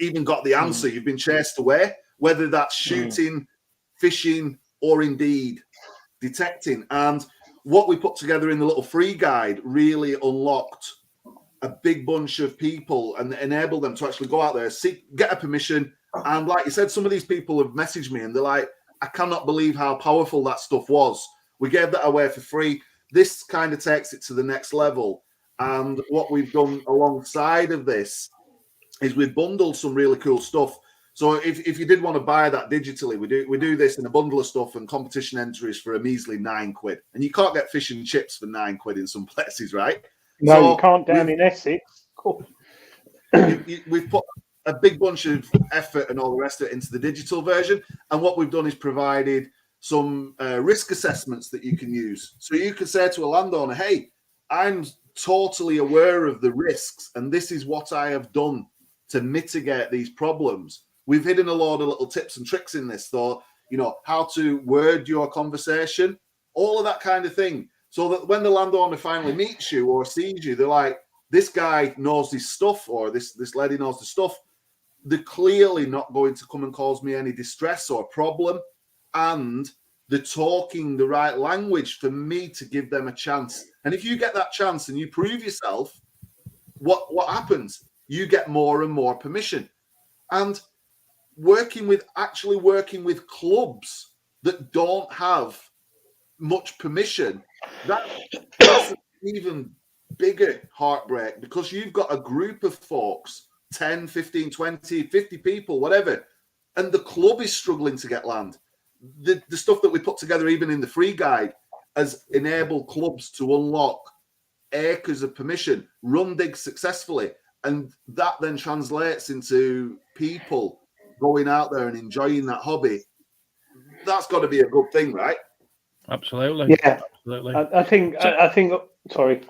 S3: even got the answer? You've been chased away, whether that's shooting, fishing, or indeed detecting. And what we put together in the little free guide really unlocked a big bunch of people and enabled them to actually go out there, get a permission. And like you said, some of these people have messaged me and they're like, I cannot believe how powerful that stuff was. We gave that away for free. This kind of takes it to the next level. And what we've done alongside of this is we've bundled some really cool stuff. So if you did want to buy that digitally, we do this in a bundle of stuff and competition entries for a measly £9. And you can't get fish and chips for £9 in some places, right?
S2: No,
S3: so
S2: you can't down in Essex. Cool.
S3: We've put a big bunch of effort and all the rest of it into the digital version. And what we've done is provided some risk assessments that you can use. So you can say to a landowner, hey, I'm totally aware of the risks, and this is what I have done to mitigate these problems. We've hidden a lot of little tips and tricks in this, though, how to word your conversation, all of that kind of thing. So that when the landowner finally meets you or sees you, they're like, this guy knows his stuff, or this lady knows the stuff. They're clearly not going to come and cause me any distress or problem. And they're talking the right language for me to give them a chance. And if you get that chance and you prove yourself, what happens? You get more and more permission. And working with clubs that don't have much permission, that's an even bigger heartbreak, because you've got a group of folks, 10, 15, 20, 50 people, whatever, and the club is struggling to get land. The stuff that we put together, even in the free guide, has enabled clubs to unlock acres of permission, run digs successfully, and that then translates into people going out there and enjoying that hobby. That's got to be a good thing, right?
S1: Absolutely.
S2: Yeah,
S1: absolutely.
S2: I think. Sorry.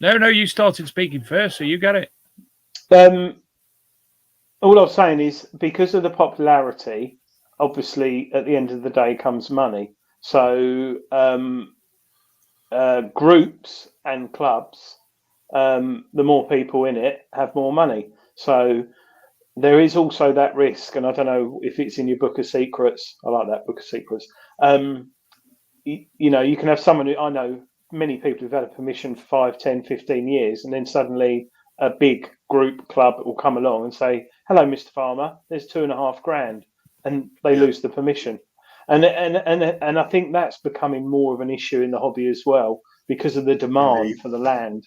S1: No, you started speaking first, so you get it.
S2: All I'm saying is, because of the popularity, obviously at the end of the day comes money. So groups and clubs, the more people in it have more money. So there is also that risk, and I don't know if it's in your book of secrets. I like that book of secrets. You can have someone who, I know many people who've had a permission for 5, 10, 15 years, and then suddenly a big group club will come along and say, hello, Mr. Farmer, there's $2,500, and they lose the permission. And I think that's becoming more of an issue in the hobby as well, because of the demand for the land.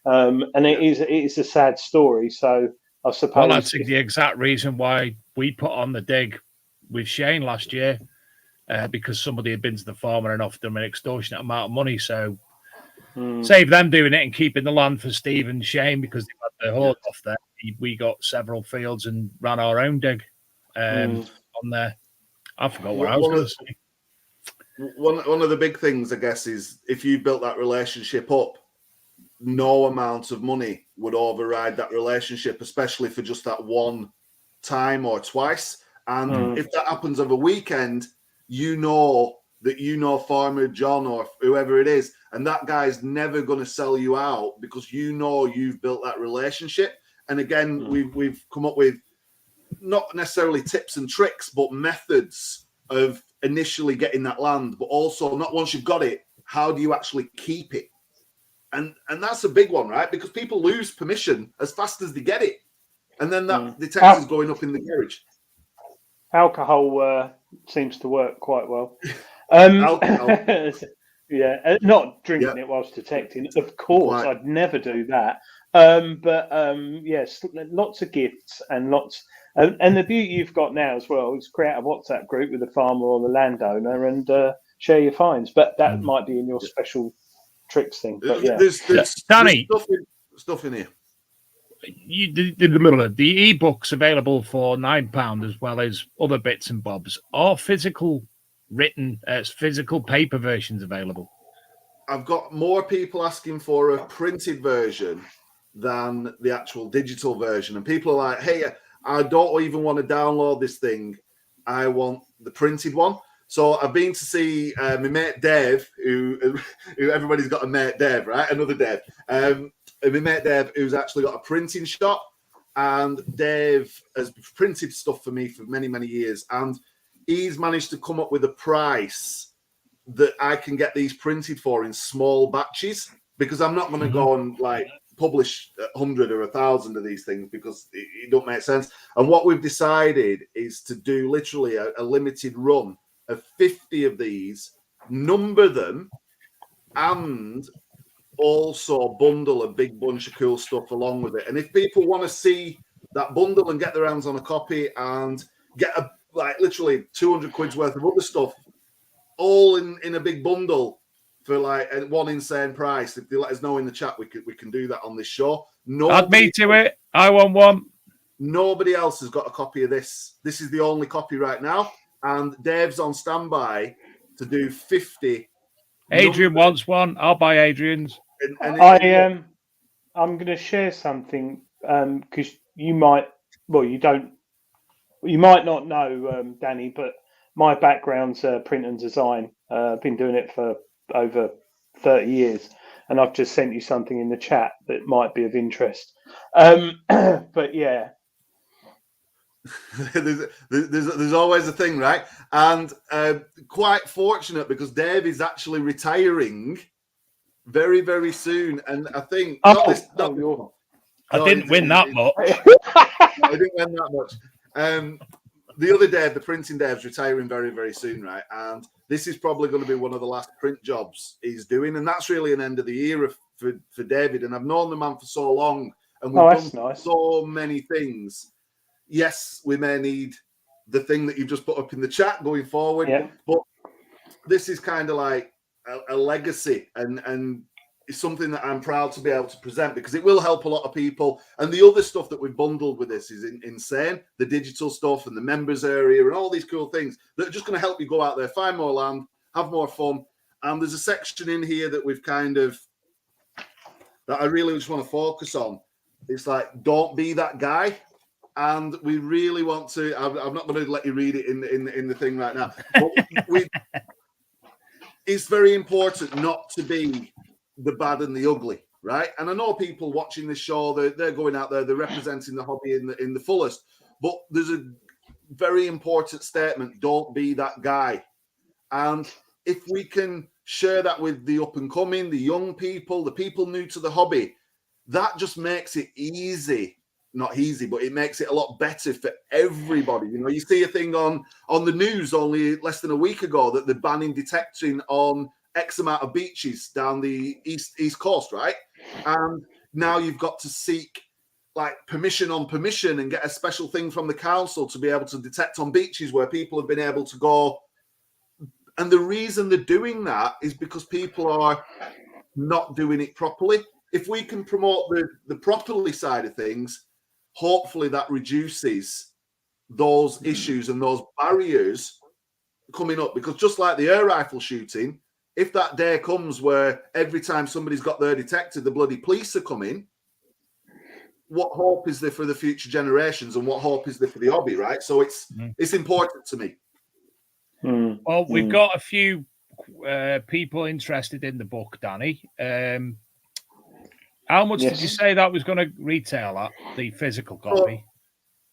S2: And it is a sad story. So I suppose.
S1: Well, that's the exact reason why we put on the dig with Shane last year, because somebody had been to the farmer and offered them an extortionate amount of money. So save them doing it and keeping the land for Steve and Shane, because they had their horse off there. We got several fields and ran our own dig on there. I forgot what I was going to say.
S3: One of the big things, I guess, is if you built that relationship up, no amount of money would override that relationship, especially for just that one time or twice. And if that happens over a weekend, that Farmer John or whoever it is, and that guy's never going to sell you out because you've built that relationship. And again, we've come up with not necessarily tips and tricks, but methods of initially getting that land, but also not once you've got it, how do you actually keep it? And that's a big one, right? Because people lose permission as fast as they get it. And then the tax is going up in the garage.
S2: Alcohol seems to work quite well.
S3: Alcohol.
S2: Yeah, not drinking it whilst detecting. Of course, I'd never do that. But yes, lots of gifts and lots. And the beauty you've got now as well is create a WhatsApp group with the farmer or the landowner and share your finds. But that might be in your special tricks thing. But yeah,
S3: there's
S1: Danny,
S3: stuff in here.
S1: The ebooks available for £9, as well as other bits and bobs. Are physical paper versions available?
S3: I've got more people asking for a printed version than the actual digital version. And people are like, hey, I don't even want to download this thing. I want the printed one. So I've been to see my mate Dave, who everybody's got a mate Dave, right? Another Dave. And my mate Dave, who's actually got a printing shop. And Dave has printed stuff for me for many, many years. And he's managed to come up with a price that I can get these printed for in small batches, because I'm not going to go and like publish 100 or 1,000 of these things, because it don't make sense. And what we've decided is to do literally a limited run of 50 of these, number them, and also bundle a big bunch of cool stuff along with it. And if people want to see that bundle and get their hands on a copy and get literally 200 quid's worth of other stuff, all in a big bundle for like one insane price, if they let us know in the chat, we can do that on this show.
S1: Add me to it. I want one.
S3: Nobody else has got a copy of this. This is the only copy right now, and Dave's on standby to do 50.
S2: Adrian
S1: wants one. I'll buy Adrian's.
S2: I'm going to share something because you might not know, Danny, but my background's print and design. I've been doing it for over 30 years, and I've just sent you something in the chat that might be of interest. But yeah.
S3: there's always a thing, right? And quite fortunate, because Dave is actually retiring very, very soon. And I think
S1: I didn't win that much.
S3: I didn't win that much. The other Dave, the printing Dave's retiring very, very soon, right? And this is probably going to be one of the last print jobs he's doing. And that's really an end of the era for David. And I've known the man for so long, and we've done so many things. Yes, we may need the thing that you've just put up in the chat going forward, but this is kind of like a legacy, and it's something that I'm proud to be able to present, because it will help a lot of people. And the other stuff that we've bundled with this is insane. The digital stuff and the members area and all these cool things that are just going to help you go out there, find more land, have more fun. And there's a section in here that that I really just want to focus on. It's like, don't be that guy. And we really want to. I'm not going to let you read it in the thing right now. But it's very important not to be the bad and the ugly, right? And I know people watching this show, they're going out there, they're representing the hobby in the fullest. But there's a very important statement: don't be that guy. And if we can share that with the up and coming, the young people, the people new to the hobby, that just makes it easy. Not easy, but it makes it a lot better for everybody. You know, you see a thing on the news only less than a week ago that they're banning detecting on X amount of beaches down the east coast, right? And now you've got to seek like permission on permission and get a special thing from the council to be able to detect on beaches where people have been able to go. And the reason they're doing that is because people are not doing it properly. If we can promote the properly side of things, hopefully that reduces those issues and those barriers coming up. Because just like the air rifle shooting, if that day comes where every time somebody's got their detected, the bloody police are coming, what hope is there for the future generations, and what hope is there for the hobby, right? So it's important to me.
S1: Well, we've got a few people interested in the book, Danny. How much did you say that was going to retail at, the physical copy?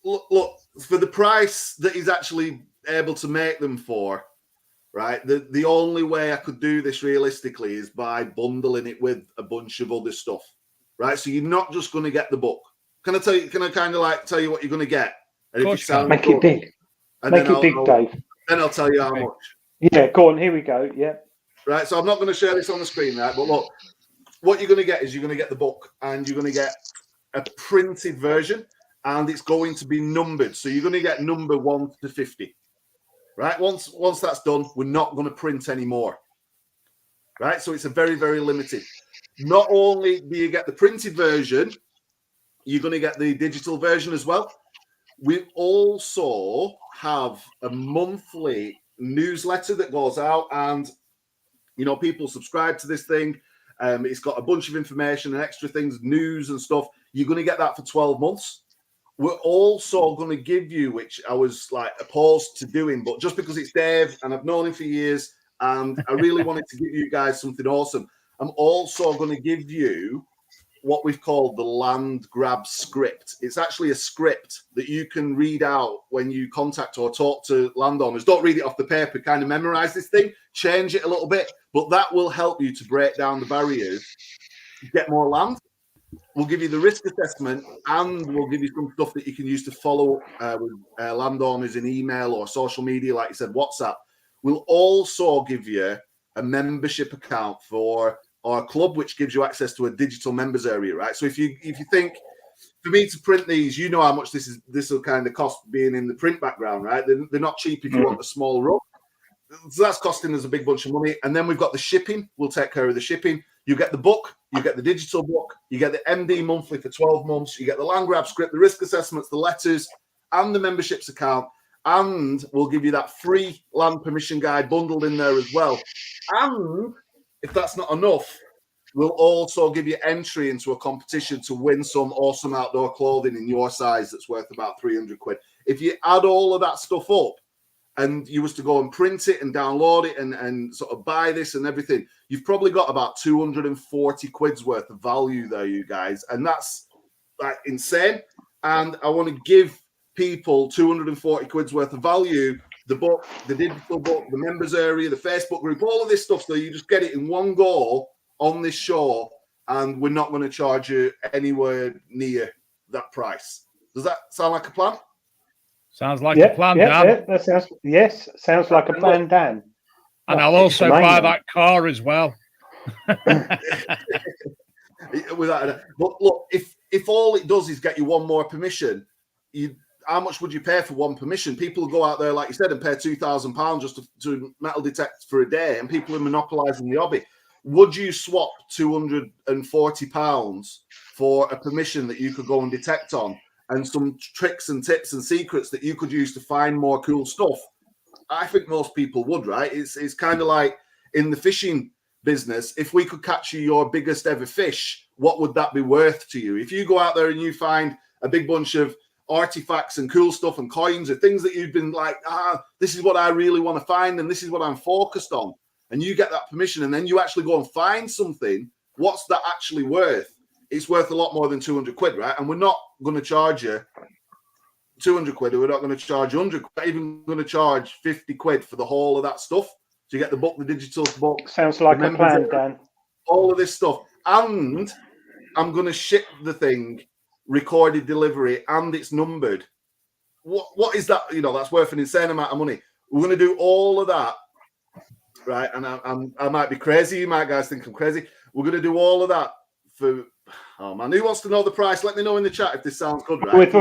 S3: Look, for the price that he's actually able to make them for, right? The only way I could do this realistically is by bundling it with a bunch of other stuff, right? So you're not just going to get the book. Can I kind of like tell you what you're going to get? And if it sounds
S2: make it big. Make it big, Dave.
S3: Then I'll tell you how much.
S2: Yeah, go on. Here we go. Yeah.
S3: Right. So I'm not going to share this on the screen, right? But look, what you're going to get is you're going to get the book, and you're going to get a printed version, and it's going to be numbered. So you're going to get number 1 to 50. Right. Once that's done, we're not going to print anymore. Right. So it's a very, very limited. Not only do you get the printed version, you're going to get the digital version as well. We also have a monthly newsletter that goes out, and You know, people subscribe to this thing. It's got a bunch of information and extra things, news and stuff. You're going to get that for 12 months. We're also going to give you, which I was like opposed to doing, but just because it's Dave and I've known him for years and I really wanted to give you guys something awesome, I'm also going to give you what we've called the land grab script. It's actually a script that you can read out when you contact or talk to landowners. Don't read it off the paper, kind of memorize this thing, change it a little bit, but that will help you to break down the barriers, get more land. We'll give you the risk assessment and we'll give you some stuff that you can use to follow with landowners in email or social media, like you said, WhatsApp. We'll also give you a membership account for our club, which gives you access to a digital members area, right? So if you think, for me to print these, you know how much this will kind of cost being in the print background, right? They're not cheap if you want a small run. So that's costing us a big bunch of money. And then we've got the shipping. We'll take care of the shipping. You get the book, you get the digital book, you get the MD monthly for 12 months, you get the land grab script, the risk assessments, the letters, and the memberships account. And we'll give you that free land permission guide bundled in there as well. And if that's not enough, we'll also give you entry into a competition to win some awesome outdoor clothing in your size that's worth about 300 quid. If you add all of that stuff up and you was to go and print it and download it and sort of buy this and everything, you've probably got about 240 quid's worth of value there, you guys. And that's like insane. And I want to give people 240 quid's worth of value, the book, the digital book, the members area, the Facebook group, all of this stuff, so you just get it in one go on this show, and we're not going to charge you anywhere near that price. Does that sound like a plan?
S1: Sounds like a plan, Dan.
S2: Yeah, that sounds like a plan, Dan.
S1: And I'll also buy that car as well.
S3: But look, if all it does is get you one more permission, how much would you pay for one permission? People go out there, like you said, and pay £2,000 just to metal detect for a day, and people are monopolising the hobby. Would you swap £240 for a permission that you could go and detect on, and some tricks and tips and secrets that you could use to find more cool stuff? I think most people would, right? It's kind of like in the fishing business. If we could catch you your biggest ever fish, what would that be worth to you? If you go out there and you find a big bunch of artifacts and cool stuff and coins or things that you've been like, this is what I really want to find and this is what I'm focused on, and you get that permission and then you actually go and find something, what's that actually worth? It's worth a lot more than 200 quid, right? And we're not going to charge you 200 quid, or we're not going to charge 100 quid, we're even going to charge 50 quid for the whole of that stuff. So you get the book, the digital book.
S2: Sounds like a plan, Dan.
S3: All of this stuff. And I'm going to ship the thing, recorded delivery, and it's numbered. What is that? You know, that's worth an insane amount of money. We're going to do all of that, right? And I might be crazy. You might guys think I'm crazy. We're going to do all of that for... Oh man, who wants to know the price? Let me know in the chat if this sounds good, right?
S2: We've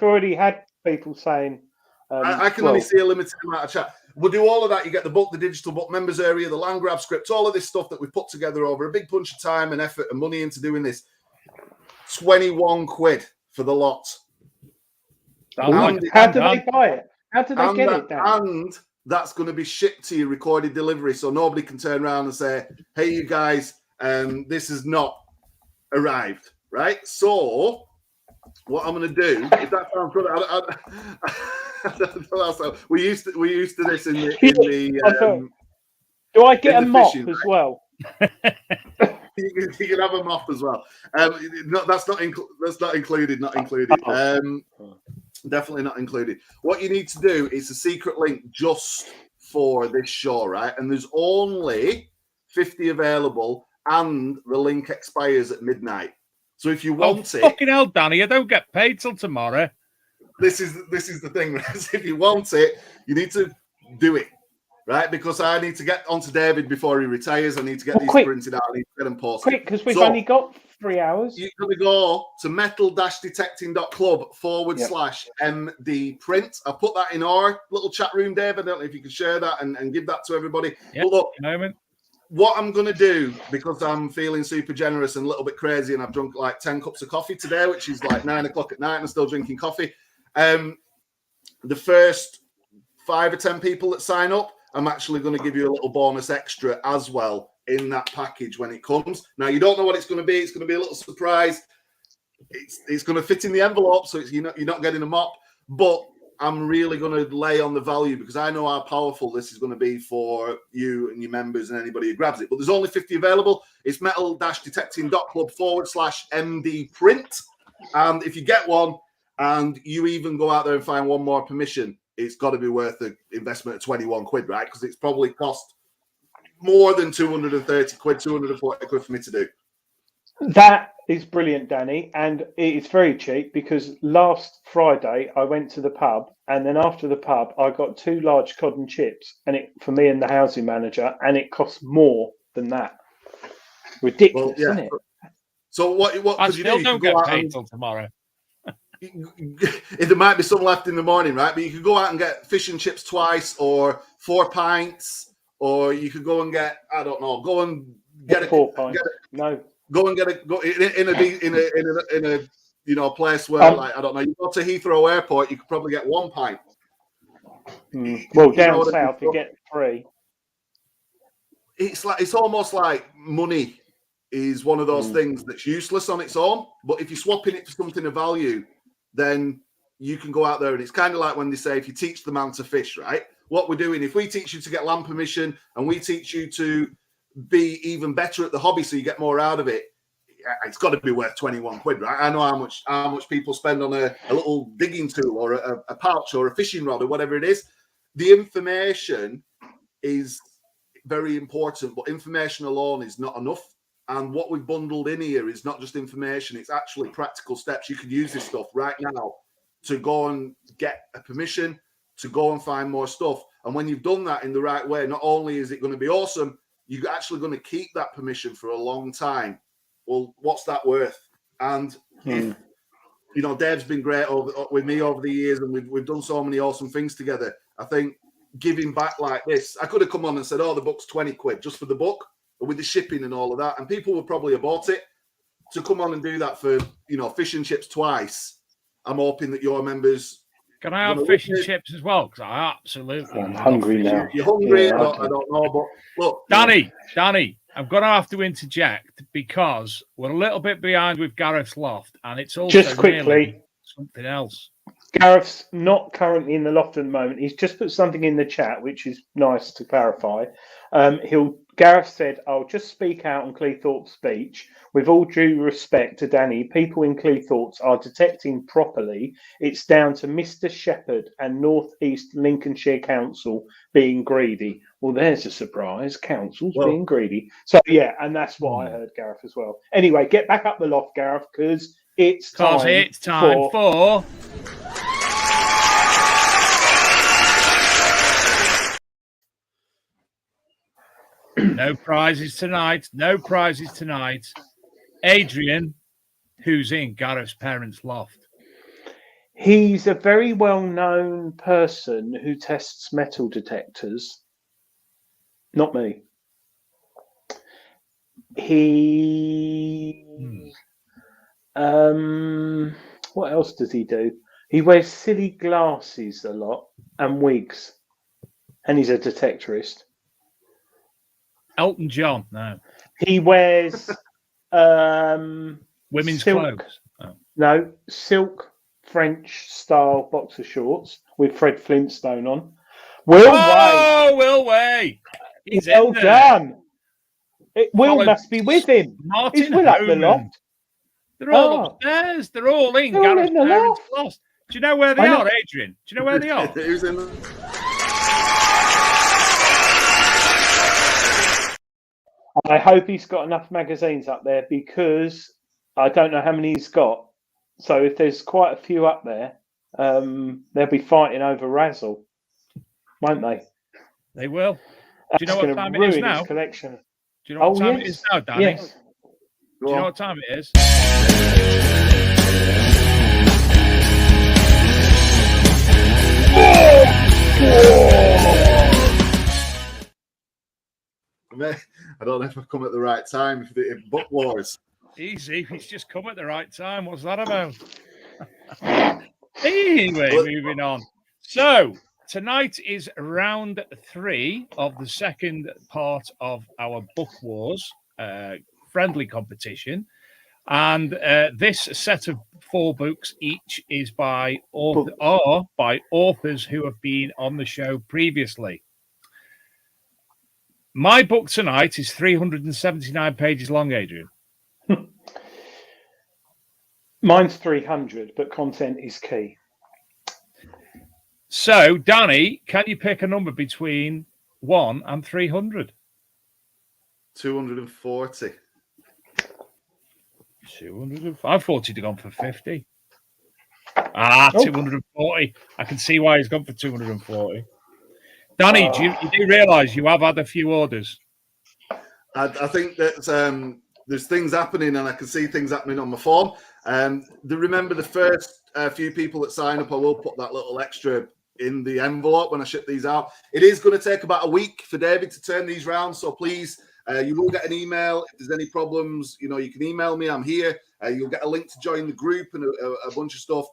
S2: already had people saying...
S3: I can only see a limited amount of chat. We'll do all of that. You get the book, the digital book, members area, the land grab script, all of this stuff that we've put together over a big bunch of time and effort and money into doing this. 21 quid for the lot.
S2: How do they buy it? How do they get it down?
S3: And that's going to be shipped to you, recorded delivery, so nobody can turn around and say, hey, you guys, this has not arrived, right? So what I'm going to do, if that sounds good, we're used to this in the
S2: do I get a mop as well?
S3: You can have a mop as well. That's not included. Definitely not included. What you need to do is a secret link just for this show, right? And there's only 50 available, and the link expires at midnight. So if you want it,
S1: fucking hell, Danny, I don't get paid till tomorrow.
S3: This is the thing, right? If you want it, you need to do it, right? Because I need to get onto David before he retires. I need to get these printed out. I need to get them posted.
S2: Quick, because we've only got 3 hours.
S3: You're going to go to metal-detecting.club/MD print. I'll put that in our little chat room, Dave. I don't know if you can share that and give that to everybody.
S1: Yep,
S3: but look,
S1: moment.
S3: What I'm going to do, because I'm feeling super generous and a little bit crazy, and I've drunk like 10 cups of coffee today, which is like 9 o'clock at night, and I'm still drinking coffee. The first 5 or 10 people that sign up, I'm actually going to give you a little bonus extra as well in that package when it comes. Now, you don't know what it's going to be. It's going to be a little surprise. It's going to fit in the envelope, so you're not getting a mop. But I'm really going to lay on the value because I know how powerful this is going to be for you and your members and anybody who grabs it. But there's only 50 available. It's metal-detecting.club/MD print. And if you get one and you even go out there and find one more permission, it's got to be worth the investment of 21 quid, right? Because it's probably cost more than 230 quid, 240 quid for me to do.
S2: That is brilliant, Danny, and it's very cheap because last Friday I went to the pub, and then after the pub I got 2 large cod and chips, and for me and the housing manager, and it cost more than that. Ridiculous, isn't it?
S3: So what
S1: I
S3: could you
S1: still
S3: do?
S1: don't get paid till tomorrow.
S3: There might be some left in the morning, right? But you could go out and get fish and chips twice, or 4 pints, or you could go and get, I don't know, go and get
S2: 4 pints. Go and
S3: get a place where like I don't know, you go to Heathrow Airport, you could probably get 1 pint.
S2: Well, down south you get 3.
S3: It's almost like money is one of those things that's useless on its own, but if you're swapping it for something of value, then you can go out there, and it's kind of like when they say if you teach the man to fish, right? What we're doing, if we teach you to get land permission and we teach you to be even better at the hobby so you get more out of it, it's got to be worth 21 quid, right? I know how much people spend on a little digging tool or a pouch or a fishing rod or whatever it is. The information is very important, but information alone is not enough. And what we've bundled in here is not just information, it's actually practical steps. You could use this stuff right now to go and get a permission, to go and find more stuff. And when you've done that in the right way, not only is it going to be awesome, you're actually going to keep that permission for a long time. Well, what's that worth? And if, Dave's been great with me over the years, and we've done so many awesome things together. I think giving back like this, I could have come on and said, "Oh, the book's 20 quid just for the book," with the shipping and all of that, and people would probably have bought it. To come on and do that for fish and chips twice, I'm hoping that your members.
S1: Can I have fish and chips as well? Because I absolutely.
S2: I'm hungry now.
S3: You're hungry? Yeah, I don't know, but look,
S1: Danny, I'm going to have to interject because we're a little bit behind with Gareth's loft, and it's also
S2: just quickly
S1: something else.
S2: Gareth's not currently in the loft at the moment. He's just put something in the chat, which is nice to clarify. Gareth said, "I'll just speak out on Cleethorpes Beach. With all due respect to Danny, people in Cleethorpes are detecting properly. It's down to Mr. Shepherd and North East Lincolnshire Council being greedy." Well, there's a surprise. Council's being greedy. So, yeah, and that's what I heard, Gareth, as well. Anyway, get back up the loft, Gareth, because it's time
S1: for... No prizes tonight. Adrian, who's in Gareth's parents' loft?
S2: He's a very well-known person who tests metal detectors. Not me. What else does he do? He wears silly glasses a lot and wigs. And he's a detectorist.
S1: Elton John, no.
S2: He wears
S1: women's clothes. Oh.
S2: No, silk French style boxer shorts with Fred Flintstone on. Will Way.
S1: He's
S2: well done. Will must be with him.
S1: Martin
S2: Is Will up the loft?
S1: They're all upstairs. They're all in Gareth's parents' loft. Do you know where they are, Adrian? Do you know where they are?
S3: Who's in the...
S2: I hope he's got enough magazines up there because I don't know how many he's got. So if there's quite a few up there, they'll be fighting over Razzle, won't they?
S1: They will. Do you know what time it is now?
S2: Collection.
S1: Do you know what time it is now, Danny?
S2: Yes.
S1: Do you know what time it is?
S3: I don't know if I've come at the right time. If Book Wars.
S1: Easy. He's just come at the right time. What's that about? Anyway, moving on. So, tonight is round 3 of the second part of our Book Wars friendly competition. And this set of 4 books each is by authors who have been on the show previously. My book tonight is 379 pages long, Adrian.
S2: Mine's 300, but content is key.
S1: So, Danny, can you pick a number between 1 and 300?
S3: 240.
S1: 200. I thought he'd have gone for 50. 240. I can see why he's gone for 240. Danny, you do realise you have had a few orders?
S3: I think that there's things happening, and I can see things happening on my phone. Remember the first few people that sign up, I will put that little extra in the envelope when I ship these out. It is going to take about a week for David to turn these round, so please, you will get an email. If there's any problems, you can email me. I'm here. You'll get a link to join the group and a bunch of stuff.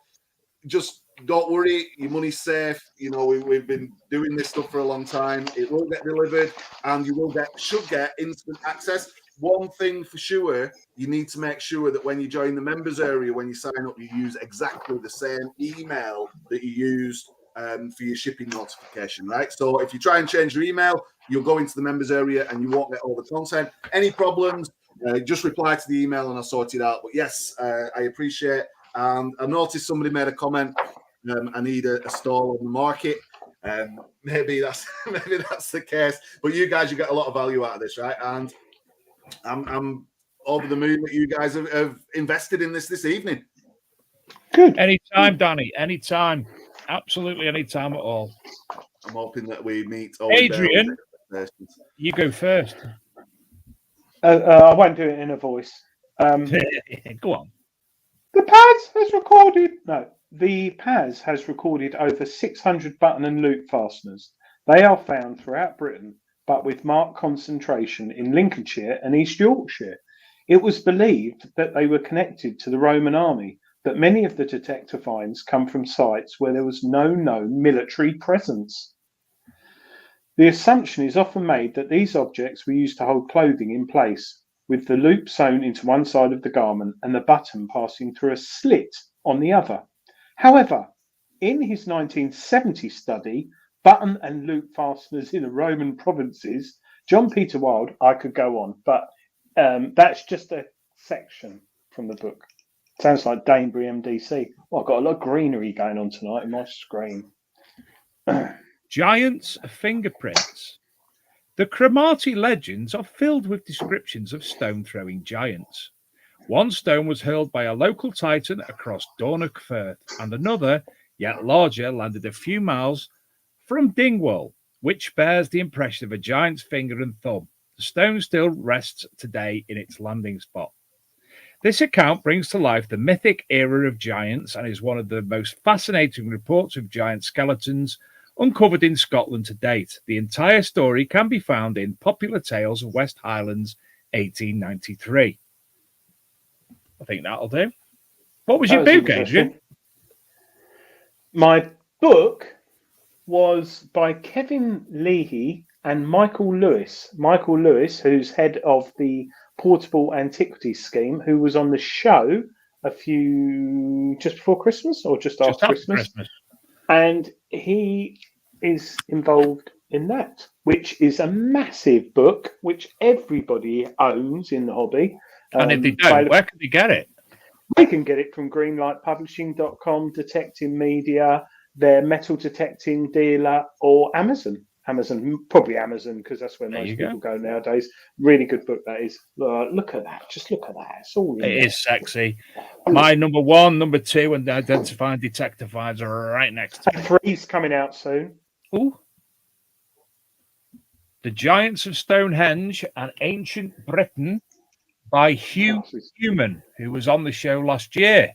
S3: Just don't worry, your money's safe. We've been doing this stuff for a long time. It will get delivered, and you should get instant access. One thing for sure, you need to make sure that when you join the members area, when you sign up, you use exactly the same email that you used for your shipping notification, right? So if you try and change your email, you'll go into the members area and you won't get all the content. Any problems, just reply to the email and I'll sort it out. But yes, I appreciate. And I noticed somebody made a comment. I need a stall on the market. Maybe that's the case. But you guys, you get a lot of value out of this, right? And I'm over the moon that you guys have invested in this evening.
S2: Good.
S1: Anytime, Danny. Anytime. Absolutely anytime at all.
S3: I'm hoping that we meet.
S1: Adrian, you go first.
S2: I won't do it in a voice.
S1: Go on.
S2: The Paz has recorded over 600 button and loop fasteners. They are found throughout Britain, but with marked concentration in Lincolnshire and East Yorkshire. It was believed that they were connected to the Roman army, but many of the detector finds come from sites where there was no known military presence. The assumption is often made that these objects were used to hold clothing in place, with the loop sewn into one side of the garment and the button passing through a slit on the other. However, in his 1970 study, Button and Loop Fasteners in the Roman Provinces, John Peter Wilde, I could go on, but that's just a section from the book. Sounds like Danebury MDC. Well, I've got a lot of greenery going on tonight in my screen.
S1: Giants' fingerprints. The Cromarty legends are filled with descriptions of stone-throwing giants. One stone was hurled by a local titan across Dornoch Firth, and another, yet larger, landed a few miles from Dingwall, which bears the impression of a giant's finger and thumb. The stone still rests today in its landing spot. This account brings to life the mythic era of giants and is one of the most fascinating reports of giant skeletons uncovered in Scotland to date. The entire story can be found in Popular Tales of West Highlands, 1893. I think that'll do. What was your book, Adrian?
S2: My book was by Kevin Leahy and Michael Lewis. Michael Lewis, who's head of the Portable Antiquities Scheme, who was on the show just before Christmas or just after Christmas. And he is involved in that, which is a massive book, which everybody owns in the hobby.
S1: And if they don't, where can they get it?
S2: They can get it from greenlightpublishing.com, Detecting Media, their metal detecting dealer, or Amazon. Probably Amazon, because that's where most people go nowadays. Really good book, that is. Look at that. Just look at that. It
S1: is sexy. My number 1, number 2, and Identifying Detector Finds are right next to it.
S2: 3's coming out soon.
S1: Ooh. The Giants of Stonehenge and Ancient Britain by Hugh Newman, who was on the show last year.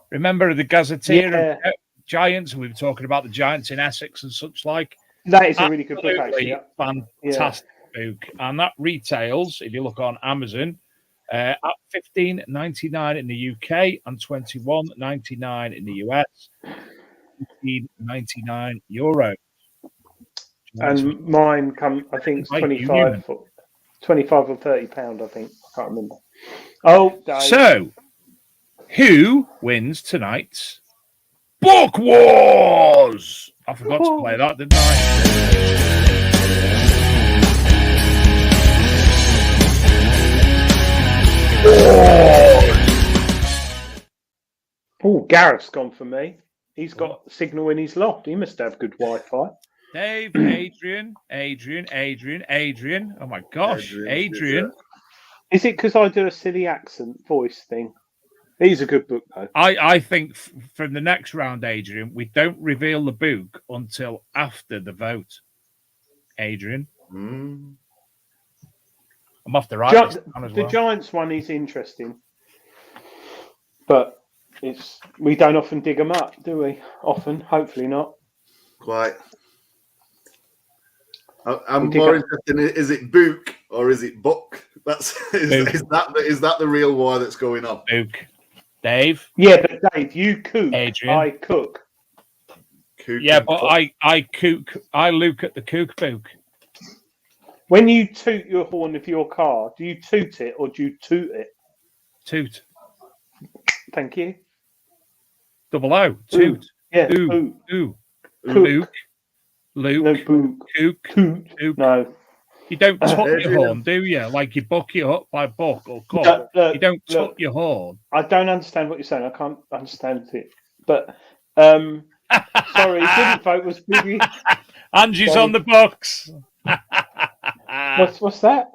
S1: Remember the Gazetteer of Giants? We were talking about the giants in Essex and such like.
S2: That is a really good book, actually.
S1: Fantastic book. And that retails, if you look on Amazon, at $15.99 in the UK and $21.99 in the US. €19.99.
S2: And mine come, I think it's
S1: Like
S2: 25 or £30, I think. I can't remember. Oh, Dave.
S1: So, who wins tonight's Book Wars? I forgot to play that, didn't I?
S2: Oh, Gareth's gone for me. He's got signal in his loft. He must have good Wi-Fi.
S1: Dave, Adrian. Oh my gosh, Adrian.
S2: Is it because I do a silly accent voice thing? He's a good book, though.
S1: I think from the next round, Adrian, we don't reveal the book until after the vote. Adrian. I'm off the right this time as well.
S2: The Giants one is interesting, but we don't often dig them up, do we? Often, hopefully not.
S3: Quite. I'm more interested in, is it book or is it book? Is that the real war that's going on?
S1: Book. Dave?
S2: Yeah, but Dave, you cook.
S1: Adrian.
S2: I cook.
S1: Yeah, but I cook. I look at the cookbook.
S2: When you toot your horn of your car, do you toot it or do you toot it?
S1: Toot.
S2: Thank you.
S1: Double O. Toot.
S2: Yeah.
S1: Ooh. Luke.
S2: No,
S1: Cook.
S2: No.
S1: You don't tut your horn, do you? Like you buck it up by buck or cut. You don't tut your horn.
S2: I don't understand what you're saying. I can't understand it. But sorry, didn't vote was busy.
S1: Angie's on the box.
S2: What's that?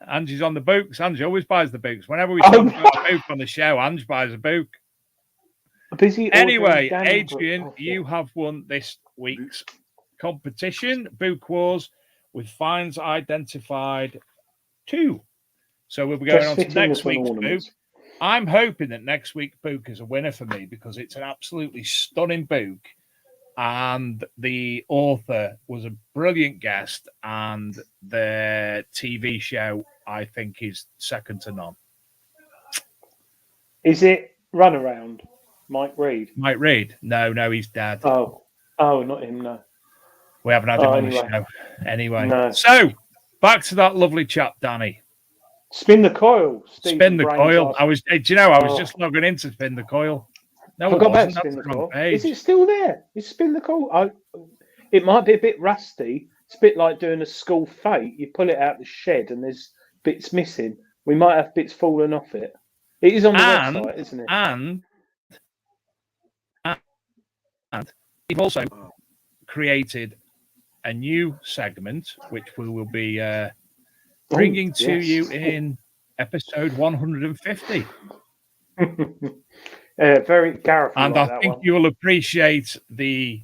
S1: Angie's on the books. Angie always buys the books. Whenever we talk about a book on the show, Angie buys a book.
S2: Busy.
S1: Anyway, Adrian, you have won this week's competition, Book Wars, with finds identified 2. So we'll be going on to next week's book. I'm hoping that next week's book is a winner for me because it's an absolutely stunning book. And the author was a brilliant guest, and the TV show, I think, is second to none.
S2: Is it Runaround? Mike Reed?
S1: Mike Reed? No, he's dead.
S2: Oh, not him, no.
S1: We haven't had him on the show. Anyway. No. So, back to that lovely chap, Danny.
S2: Spin the coil.
S1: Spin the coil. I was just logging in to spin the coil. No,
S2: I forgot about spin the coil. Is it still there? Is spin the coil? It might be a bit rusty. It's a bit like doing a school fete. You pull it out the shed and there's bits missing. We might have bits falling off it. It is on the website, isn't it?
S1: And we've also created a new segment, which we will be bringing to you in episode 150.
S2: Very Gareth.
S1: And I think you will appreciate the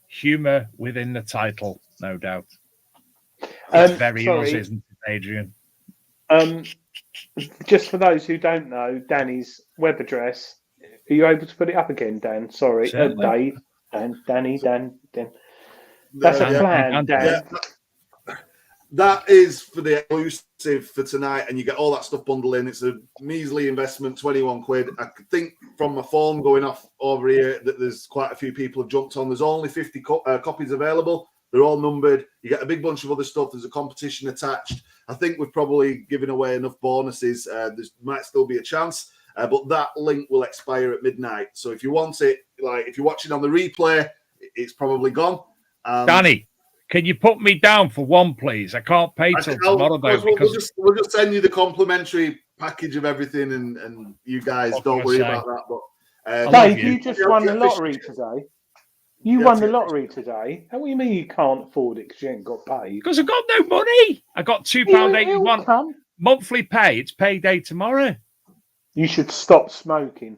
S1: humour within the title, no doubt. It's very us, isn't it, Adrian?
S2: Just for those who don't know, Danny's web address. Are you able to put it up again, Dan? Sorry, Dave. And Danny, Dan. That's a plan, Dan.
S3: Yeah. That is for the exclusive for tonight, and you get all that stuff bundled in. It's a measly investment, 21 quid. I think from my phone going off over here that there's quite a few people have jumped on. There's only 50 copies available. They're all numbered. You get a big bunch of other stuff. There's a competition attached. I think we've probably given away enough bonuses. There might still be a chance. But that link will expire at midnight. So if you want it, like if you're watching on the replay, it's probably gone.
S1: Danny, can you put me down for one, please? I can't pay till tomorrow, though.
S3: We'll just send you the complimentary package of everything, and you guys don't worry about that. But
S2: Dave, you just won the lottery today. You won the lottery today. How do you mean you can't afford it because you ain't got paid?
S1: Because I got no money. I got £2.81 monthly pay. It's payday tomorrow.
S2: You should stop smoking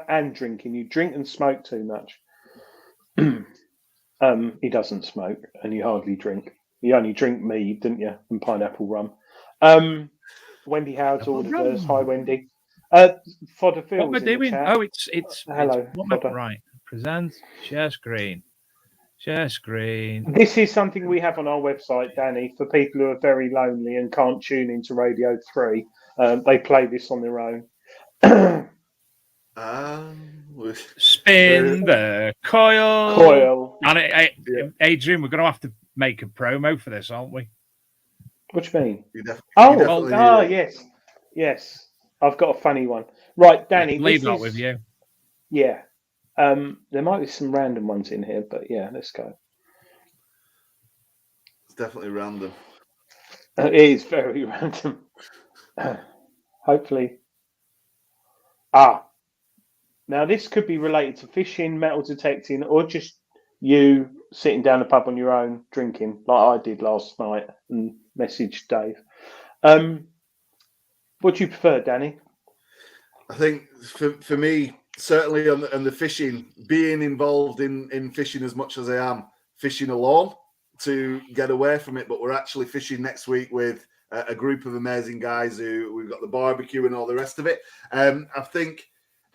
S2: and drinking. You drink and smoke too much. He doesn't smoke, and you hardly drink. You only drink mead, didn't you? And pineapple rum. Wendy Howard's ordered hers. Hi, Wendy. Fodder Phil's
S1: what am I doing? Oh, it's
S2: hello.
S1: Right. Present. Share screen.
S2: This is something we have on our website, Danny, for people who are very lonely and can't tune into Radio 3. They play this on their own.
S1: Spin the coil.
S2: Coil.
S1: And
S3: Yeah.
S1: Adrian, we're going to have to make a promo for this, aren't we?
S2: What do you mean?
S3: You definitely
S2: Yes. Yes. I've got a funny one. Right, Danny.
S1: Leave that with you.
S2: Yeah. There might be some random ones in here, but yeah, let's go.
S3: It's definitely random.
S2: It is very random. Hopefully. Now this could be related to fishing, metal detecting, or just you sitting down the pub on your own, drinking, like I did last night and messaged Dave. What do you prefer, Danny?
S3: I think for me, certainly on the fishing, being involved in fishing as much as I am, fishing alone to get away from it. But we're actually fishing next week with a group of amazing guys who we've got the barbecue and all the rest of it. I think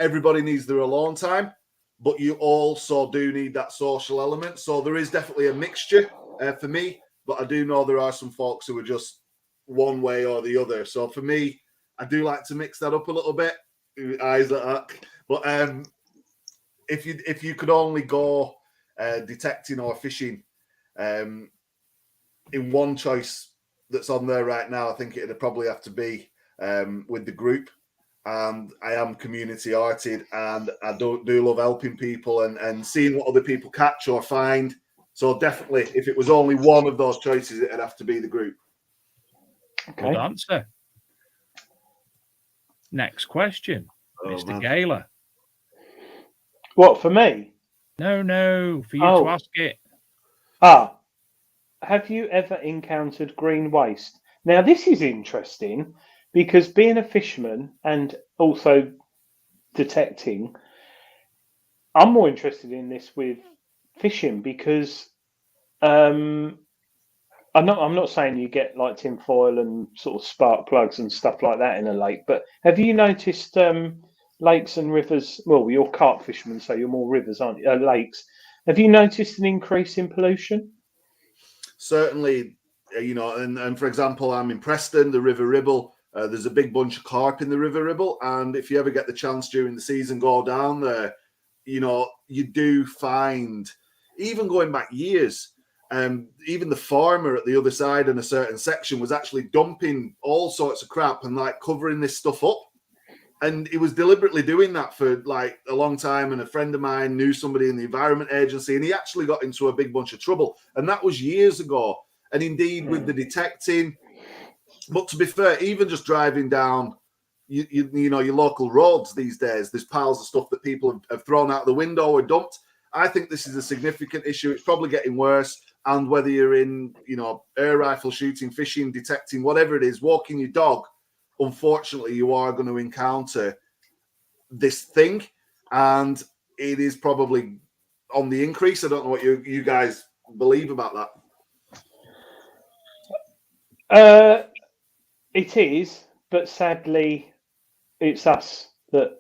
S3: everybody needs their alone time, but you also do need that social element. So there is definitely a mixture for me, but I do know there are some folks who are just one way or the other. So for me, I do like to mix that up a little bit. Eyes like that. But if you could only go detecting or fishing in one choice that's on there right now, I think it'd probably have to be with the group. And I am community oriented, and I do love helping people and seeing what other people catch or find. So definitely, if it was only one of those choices, it'd have to be the group.
S2: Okay.
S1: Good answer. Next question, Mr.
S3: Man.
S1: Gaylor.
S2: What, for me?
S1: No, for you to ask it.
S2: Have you ever encountered green waste? Now, this is interesting because being a fisherman and also detecting, I'm more interested in this with fishing because I'm not saying you get like tinfoil and sort of spark plugs and stuff like that in a lake, but have you noticed lakes and rivers? Well, you're carp fishermen, so you're more rivers, aren't you? Lakes. Have you noticed an increase in pollution?
S3: Certainly, and for example, I'm in Preston, the River Ribble. There's a big bunch of carp in the River Ribble, and if you ever get the chance during the season, go down there, you do find, even going back years, even the farmer at the other side in a certain section was actually dumping all sorts of crap and like covering this stuff up. And he was deliberately doing that for like a long time. And a friend of mine knew somebody in the Environment Agency, and he actually got into a big bunch of trouble. And that was years ago. And indeed, with the detecting, but to be fair, even just driving down, your local roads these days, there's piles of stuff that people have thrown out the window or dumped. I think this is a significant issue. It's probably getting worse. And whether you're in, air rifle shooting, fishing, detecting, whatever it is, walking your dog, unfortunately, you are going to encounter this thing, and it is probably on the increase. I don't know what you guys believe about
S2: that. It is, but sadly, it's us that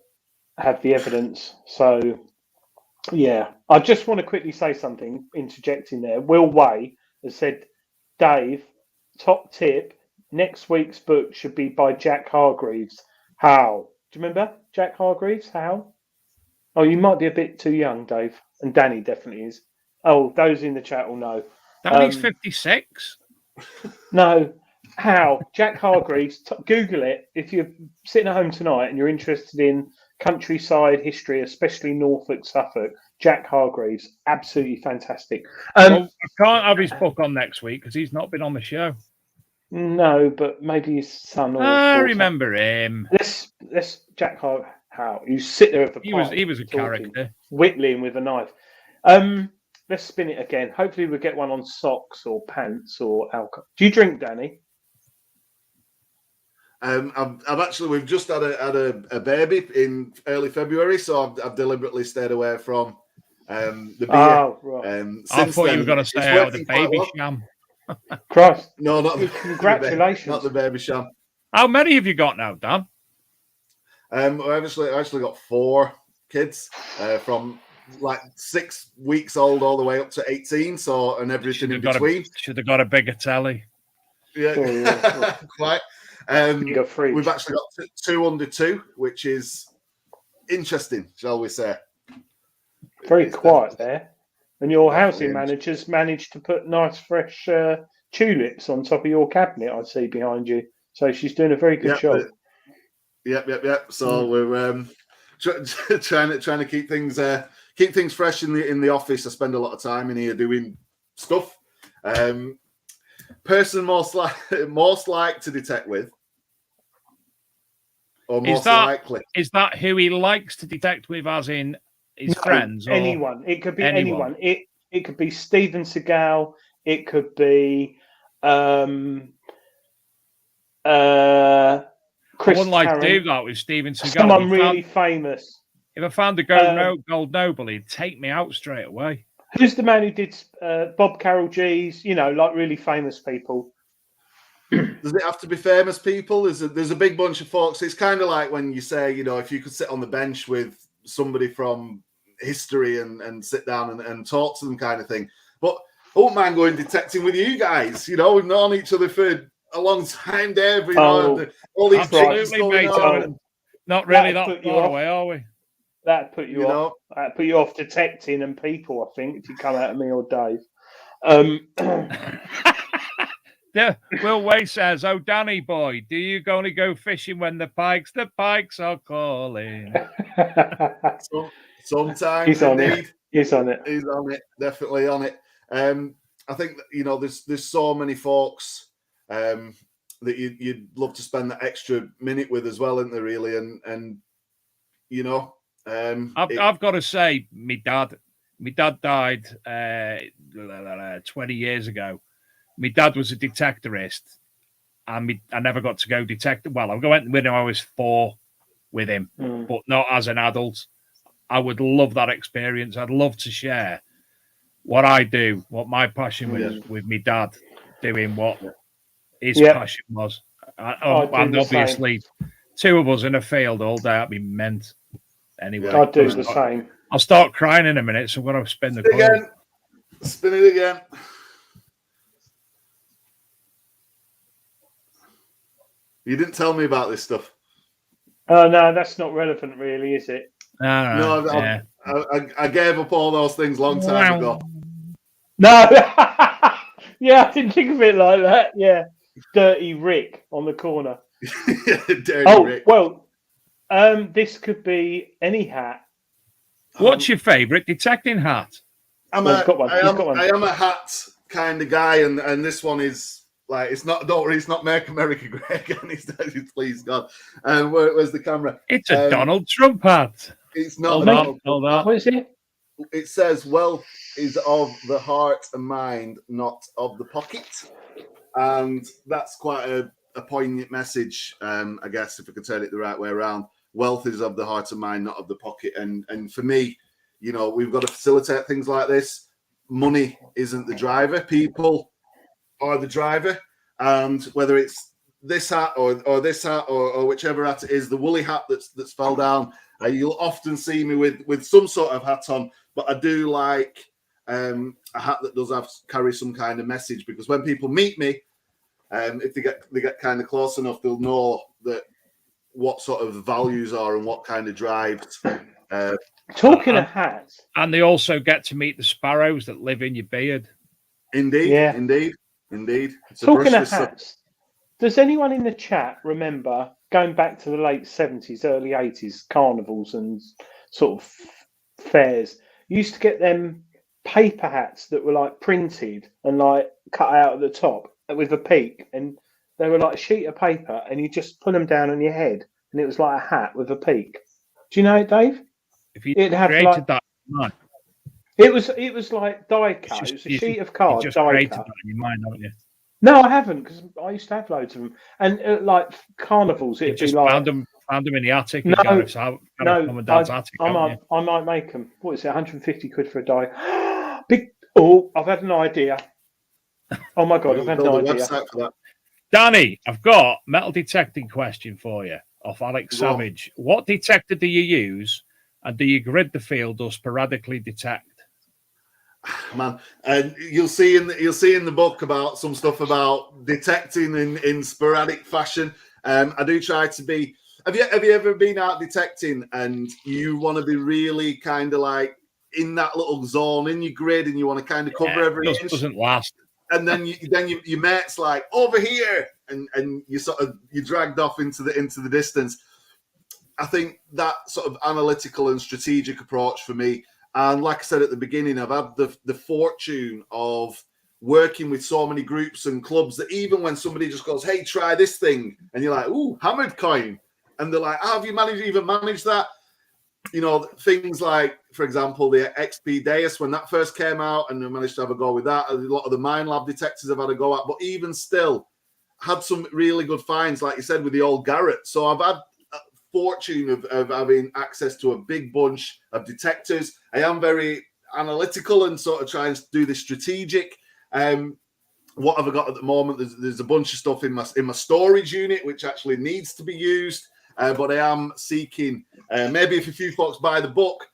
S2: have the evidence. So, yeah, I just want to quickly say something, interjecting there. Will Way has said, Dave, top tip, next week's book should be by Jack Hargreaves. How? Do you remember Jack Hargreaves? How? Oh, you might be a bit too young, Dave. And Danny definitely is. Oh, those in the chat will know.
S1: Danny's 56.
S2: No. How? Jack Hargreaves. Google it. If you're sitting at home tonight and you're interested in countryside history, especially Norfolk, Suffolk, Jack Hargreaves. Absolutely fantastic.
S1: Well, I can't have his book on next week because he's not been on the show.
S2: No, but maybe his son or
S1: I
S2: daughter.
S1: remember him.
S2: Let's Jack How you sit there at the
S1: He was a character.
S2: Whittling with a knife. Let's spin it again. Hopefully we'll get one on socks or pants or alcohol. Do you drink, Danny?
S3: We've just had a baby in early February, so I've deliberately stayed away from the beer.
S2: Oh, right.
S1: I thought you were going to stay out of the baby sham.
S2: Christ.
S3: No, not
S2: congratulations.
S3: not the baby sham.
S1: How many have you got now, Dan?
S3: I've actually got 4 kids from like 6 weeks old all the way up to 18, so and everything in between.
S1: Should have got a bigger telly.
S3: Yeah, quite.
S2: We've
S3: actually got 2 under 2, which is interesting, shall we say?
S2: Very
S3: It's
S2: quiet there. And your
S3: definitely
S2: housing manager's managed to put nice fresh tulips on top of your cabinet, I see behind you. So she's doing a very good job.
S3: Yep. So we're trying to keep things fresh in the office. I spend a lot of time in here doing stuff. Person most like to detect with, or most likely.
S1: Is that who he likes to detect with, as in his friends? Or
S2: anyone. It could be anyone. It could be Steven Seagal. It could be Chris
S1: I wouldn't like to
S2: Tarrant.
S1: do that with Steven Seagal.
S2: Someone really famous.
S1: If I found the Gold Noble, he'd take me out straight away.
S2: Who's the man who did Bob Carroll G's? You know, like really famous people.
S3: Does it have to be famous people? There's a big bunch of folks. It's kind of like when you say, you know, if you could sit on the bench with somebody from history and sit down and talk to them, kind of thing. But I wouldn't mind going detecting with you guys. You know, we've known each other for a long time, Dave. You know, all these things going on.
S1: Not really that far away, are we?
S2: That put you off. That put you off detecting and people, I think, if you come out of me or Dave.
S1: Yeah, Will Way says, "Oh, Danny boy, do you only go fishing when the pikes are calling?"
S3: Sometimes
S2: he's on
S3: indeed.
S2: it. He's on it.
S3: He's on it. Definitely on it. I think that, you know, there's so many folks that you'd love to spend that extra minute with as well, isn't there? Really, and you know,
S1: I've got to say, my dad died 20 years ago. My dad was a detectorist, and I never got to go detect. Well, I went when I was 4 with him, but not as an adult. I would love that experience. I'd love to share what I do, what my passion was with my dad, doing what his passion was. And obviously, 2 of us in a field all day, that'd be meant. Anyway,
S2: I'd do the same.
S1: I'll start crying in a minute, so I'm going to spin the
S3: coil. Spin it again. You didn't tell me about this stuff.
S2: Oh, no, that's not relevant, really, is it?
S3: No, I gave up all those things long time ago.
S2: No. Yeah, I didn't think of it like that. Yeah. Dirty Rick on the corner.
S3: Rick.
S2: Well, this could be any hat.
S1: What's your favourite detecting hat?
S3: I am a hat kind of guy, and this one is... Like, it's not, don't worry, it's not Make America Great Again. Please God. Where's the camera?
S1: It's a Donald Trump hat.
S3: It's not.
S1: Hold on.
S2: What is it?
S3: It says, wealth is of the heart and mind, not of the pocket. And that's quite a poignant message, I guess, if I could turn it the right way around. Wealth is of the heart and mind, not of the pocket. And for me, you know, we've got to facilitate things like this. Money isn't the driver. People are the driver, and whether it's this hat or this hat or whichever hat it is, the woolly hat that's fell down, you'll often see me with some sort of hat on. But I do like a hat that does carry some kind of message, because when people meet me, if they get kind of close enough, they'll know that what sort of values are and what kind of drives.
S2: Talking of hats,
S1: and they also get to meet the sparrows that live in your beard.
S3: Indeed.
S2: Talking of hats, does anyone in the chat remember going back to the late 70s, early 80s, carnivals and sort of fairs? You used to get them paper hats that were like printed and like cut out at the top with a peak, and they were like a sheet of paper, and you just put them down on your head, and it was like a hat with a peak. Do you know it, Dave?
S1: If you created that, man.
S2: It was like die cut. It was a sheet of card.
S1: You just created that in your mind, haven't you?
S2: No, I haven't, because I used to have loads of them. And like carnivals, it'd
S1: just
S2: be like
S1: found them in the attic.
S2: No,
S1: Mum and Dad's attic,
S2: I might make them. What is it? 150 quid for a die. Big. Oh, I've had an idea. Oh my God, I've had an idea.
S3: Website for that.
S1: Danny, I've got a metal detecting question for you off Alex Savage. What detector do you use, and do you grid the field or sporadically detect?
S3: Man, and you'll see in the book about some stuff about detecting in sporadic fashion. I do try to be. Have you ever been out detecting and you want to be really kind of like in that little zone in your grid, and you want to kind of cover every
S1: Just
S3: inch.
S1: doesn't last.
S3: And then your mate's like over here, and you dragged off into the distance. I think that sort of analytical and strategic approach for me. And like I said at the beginning, I've had the fortune of working with so many groups and clubs that even when somebody just goes, "Hey, try this thing," and you're like, "Ooh, hammered coin," and they're like, "How have you managed that?" You know, things like, for example, the XP Deus, when that first came out, and I managed to have a go with that. A lot of the Mind Lab detectors I've had a go at, but even still, had some really good finds, like you said, with the old Garrett. So I've had fortune of having access to a big bunch of detectors. I am very analytical and sort of trying to do this strategic. What have I got at the moment? There's a bunch of stuff in my storage unit which actually needs to be used, but I am seeking maybe if a few folks buy the book,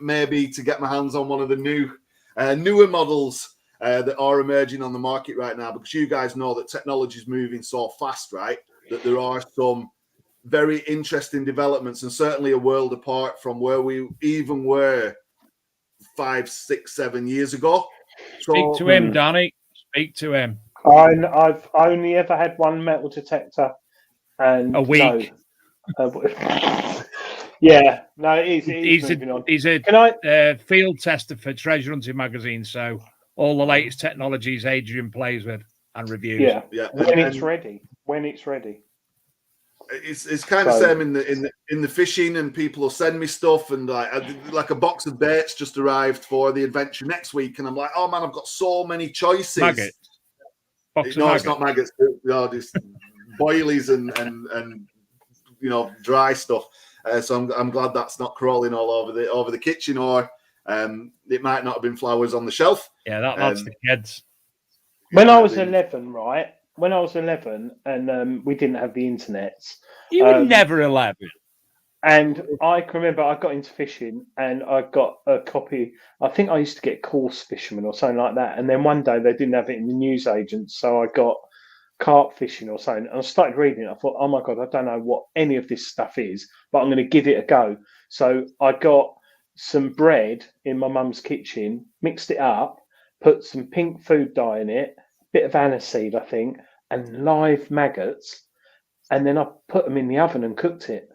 S3: maybe to get my hands on one of the newer models that are emerging on the market right now, because you guys know that technology is moving so fast, right? That there are some very interesting developments, and certainly a world apart from where we even were 5, 6, 7 years ago.
S1: Speak to him, Danny. Speak to him.
S2: I've only ever had one metal detector, and
S1: A week.
S2: Yeah, no, it is moving on.
S1: He's a field tester for Treasure Hunting magazine, so all the latest technologies Adrian plays with and reviews.
S2: Yeah. When it's ready.
S3: It's kind of same in the fishing, and people will send me stuff, and like a box of baits just arrived for the adventure next week, and I'm like, oh man, I've got so many choices.
S1: Maggots.
S3: It's not maggots. No, just boilies and dry stuff. So I'm glad that's not crawling all over the kitchen, or it might not have been flowers on the shelf.
S1: Yeah, that's the kids.
S2: When I was 11, right? When I was 11, and we didn't have the internet.
S1: You were never 11.
S2: And I can remember I got into fishing, and I got a copy. I think I used to get Course Fisherman or something like that. And then one day they didn't have it in the newsagents, so I got carp fishing or something. And I started reading it. I thought, oh my God, I don't know what any of this stuff is, but I'm going to give it a go. So I got some bread in my mum's kitchen, mixed it up, put some pink food dye in it, bit of aniseed, I think, and live maggots, and then I put them in the oven and cooked it.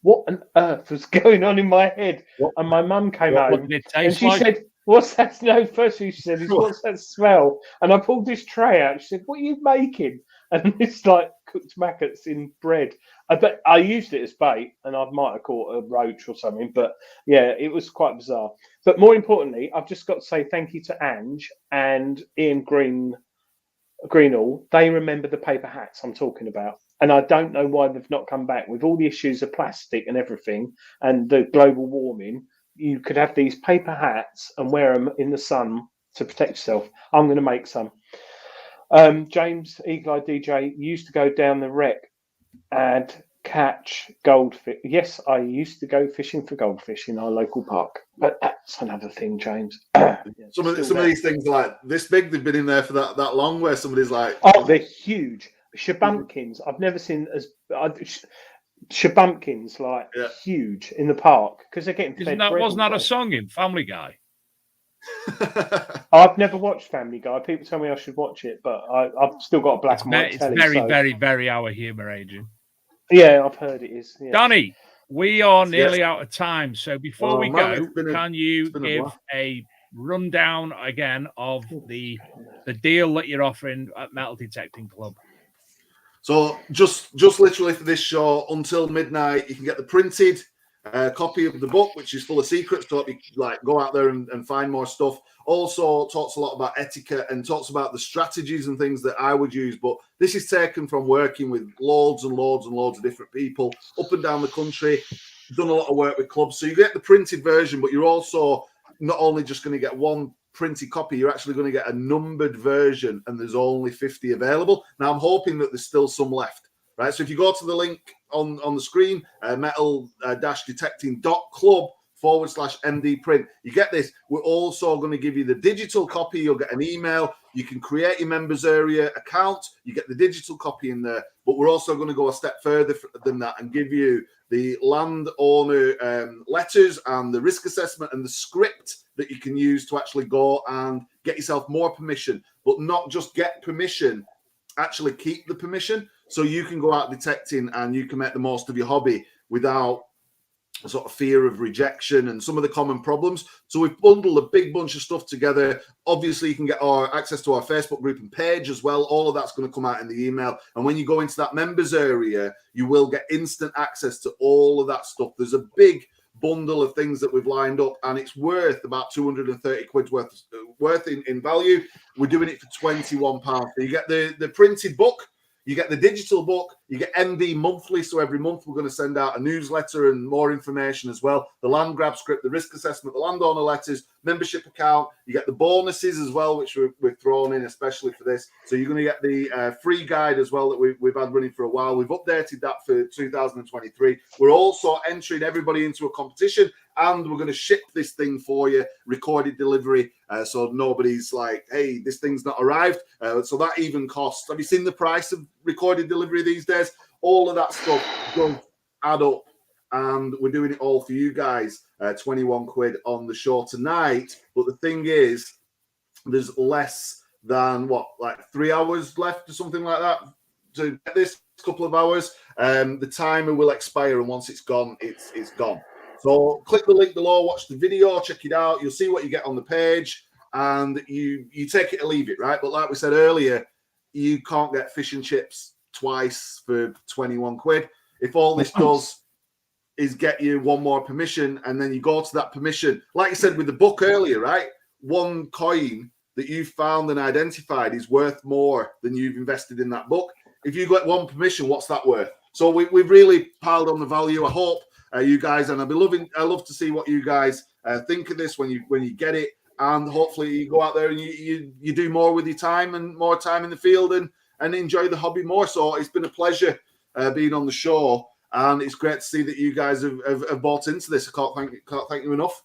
S2: What on earth was going on in my head? And my mum came home and she said, "What's that?" No, first thing she said is, "What's that smell?" And I pulled this tray out. She said, "What are you making?" And it's like cooked maggots in bread. I used it as bait, and I might have caught a roach or something. But yeah, it was quite bizarre. But more importantly, I've just got to say thank you to Ange and Ian Greenall. They remember the paper hats I'm talking about. And I don't know why they've not come back. With all the issues of plastic and everything and the global warming, you could have these paper hats and wear them in the sun to protect yourself. I'm going to make some. James, Eagle Eye DJ, used to go down the wreck and catch goldfish. Yes, I used to go fishing for goldfish in our local park. But that's another thing, James.
S3: Some of these things are like this big, they've been in there for that long, where somebody's like...
S2: Oh, they're huge. Shabumpkins. I've never seen shabumpkins huge in the park because they're getting fed.
S1: Wasn't that a song in Family Guy?
S2: I've never watched Family Guy. People tell me I should watch it, but I've still got a black and white telly.
S1: It's very, very our humour, Adrian.
S2: Yeah, I've heard it is. Yeah.
S1: Danny, we are nearly out of time. So before we go, can you give a rundown again of the deal that you're offering at Metal Detecting Club?
S3: So just literally for this show until midnight, you can get the printed copy of the book, which is full of secrets. So you go out there and find more stuff. Also talks a lot about etiquette and talks about the strategies and things that I would use. But this is taken from working with loads and loads and loads of different people up and down the country. Done a lot of work with clubs. So you get the printed version, but you're also not only just going to get one printed copy, you're actually going to get a numbered version, and there's only 50 available. Now, I'm hoping that there's still some left, right? So if you go to the link on the screen, metal-detecting.club detecting.club/MD print. You get this. We're also going to give you the digital copy. You'll get an email. You can create your members area account. You get the digital copy in there. But we're also going to go a step further than that and give you the landowner letters and the risk assessment and the script that you can use to actually go and get yourself more permission, but not just get permission, actually keep the permission so you can go out detecting and you can make the most of your hobby without a sort of fear of rejection and some of the common problems. So we've bundled a big bunch of stuff together. Obviously, you can get our access to our Facebook group and page as well. All of that's going to come out in the email. And when you go into that members area, you will get instant access to all of that stuff. There's a big bundle of things that we've lined up, and it's worth about 230 quid worth in value. We're doing it for £21. So you get the printed book, you get the digital book, you get MD monthly. So every month we're going to send out a newsletter and more information as well. The land grab script, the risk assessment, the landowner letters, membership account. You get the bonuses as well, which we've thrown in especially for this. So you're going to get the free guide as well that we've had running for a while. We've updated that for 2023. We're also entering everybody into a competition, and we're going to ship this thing for you, recorded delivery, so nobody's like, hey, this thing's not arrived. So that even costs. Have you seen the price of recorded delivery these days? All of that stuff does add up, and we're doing it all for you guys. 21 quid on the show tonight. But the thing is, there's less than, like 3 hours left or something like that to get this couple of hours. The timer will expire, and once it's gone, it's gone. So click the link below, watch the video, check it out. You'll see what you get on the page, and you take it or leave it, right? But like we said earlier, you can't get fish and chips twice for 21 quid. If all this does is get you one more permission, and then you go to that permission, like I said with the book earlier, right? One coin that you've found and identified is worth more than you've invested in that book. If you get one permission, what's that worth? So we've really piled on the value. I hope you guys, and I love to see what you guys think of this when you get it, and hopefully you go out there and you do more with your time and more time in the field and enjoy the hobby more. So it's been a pleasure being on the show, and it's great to see that you guys have bought into this. I can't thank you enough.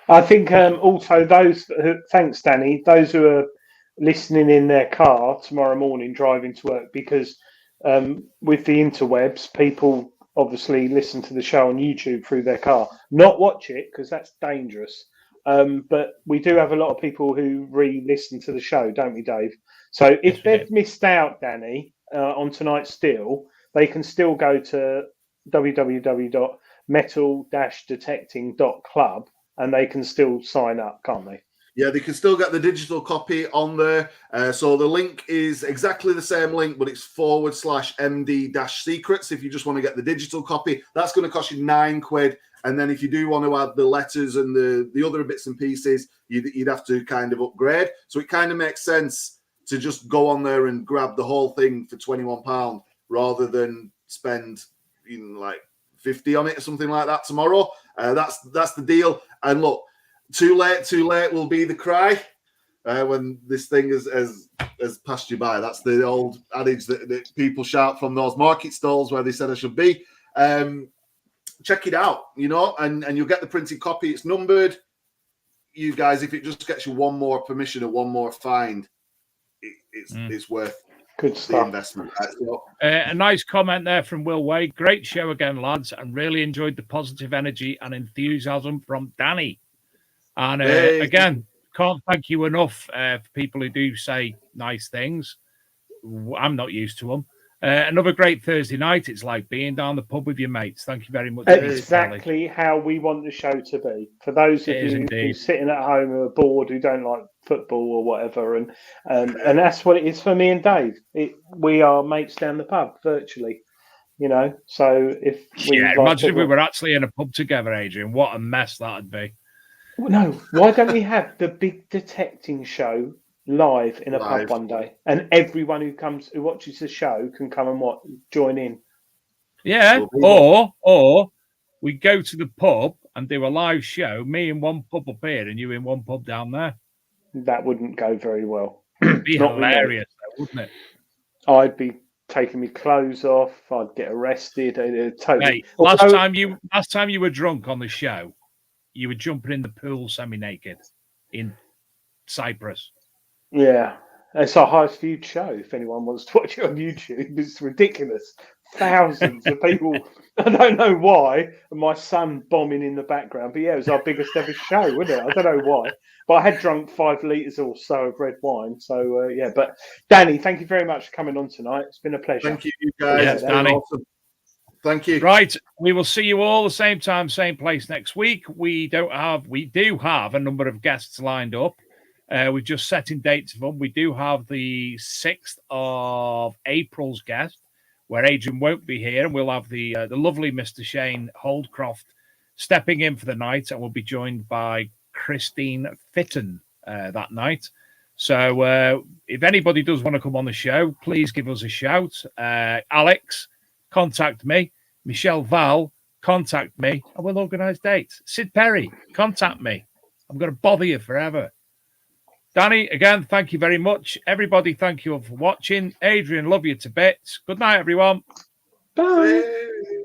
S2: I think also thanks, Danny, those who are listening in their car tomorrow morning driving to work, because with the interwebs, people obviously listen to the show on YouTube through their car, not watch it because that's dangerous. But we do have a lot of people who re-listen to the show, don't we, Dave? So if they've missed out, Danny, on tonight's deal, they can still go to www.metal-detecting.club and they can still sign up, can't they?
S3: Yeah, they can still get the digital copy on there. So the link is exactly the same link, but it's /MD-secrets. If you just want to get the digital copy, that's going to cost you 9 quid. And then if you do want to add the letters and the other bits and pieces, you'd have to kind of upgrade. So it kind of makes sense to just go on there and grab the whole thing for £21 rather than spend like 50 on it or something like that tomorrow. That's the deal. And look, too late will be the cry when this thing has passed you by. That's the old adage that people shout from those market stalls where they said I should be. Check it out, and you'll get the printed copy. It's numbered. You guys, if it just gets you one more permission or one more find, it's worth
S2: good
S3: the
S2: stuff.
S3: investment.
S1: A nice comment there from Will Wade. Great show again, lads, and really enjoyed the positive energy and enthusiasm from Danny. And again, can't thank you enough for people who do say nice things. I'm not used to them. Another great Thursday night. It's like being down the pub with your mates. Thank you very much.
S2: Exactly how we want the show to be. For those of you who are sitting at home who are bored, who don't like football or whatever, and that's what it is for me and Dave. We are mates down the pub virtually. So if
S1: imagine if we were actually in a pub together, Adrian. What a mess that'd be.
S2: No, why don't we have the big detecting show live in a pub one day, and everyone who watches the show can come and join in?
S1: Yeah, or we go to the pub and do a live show. Me in one pub up here, and you in one pub down there.
S2: That wouldn't go very well.
S1: It'd be hilarious, though, wouldn't it?
S2: I'd be taking my clothes off. I'd get arrested. Totally.
S1: Hey, last time you were drunk on the show, you were jumping in the pool semi-naked in Cyprus.
S2: Yeah. It's our highest viewed show. If anyone wants to watch it on YouTube, it's ridiculous. Thousands of people. I don't know why. And my son bombing in the background. But yeah, it was our biggest ever show, wasn't it? I don't know why. But I had drunk 5 litres or so of red wine. So yeah. But Danny, thank you very much for coming on tonight. It's been a pleasure.
S3: Thank you, guys.
S1: Yes,
S3: It's been
S1: Danny.
S3: awesome. Thank you.
S1: Right, we will see you all the same time, same place next week. We do have a number of guests lined up. We've just set in dates for them. We do have the 6th of April's guest, where Adrian won't be here, and we'll have the lovely Mr. Shane Holdcroft stepping in for the night, and we'll be joined by Christine Fitton that night. So if anybody does want to come on the show, please give us a shout. Alex, contact me. Michelle Val, contact me, and we'll organise dates. Sid Perry, contact me. I'm going to bother you forever. Danny, again, thank you very much. Everybody, thank you all for watching. Adrian, love you to bits. Good night, everyone.
S2: Bye.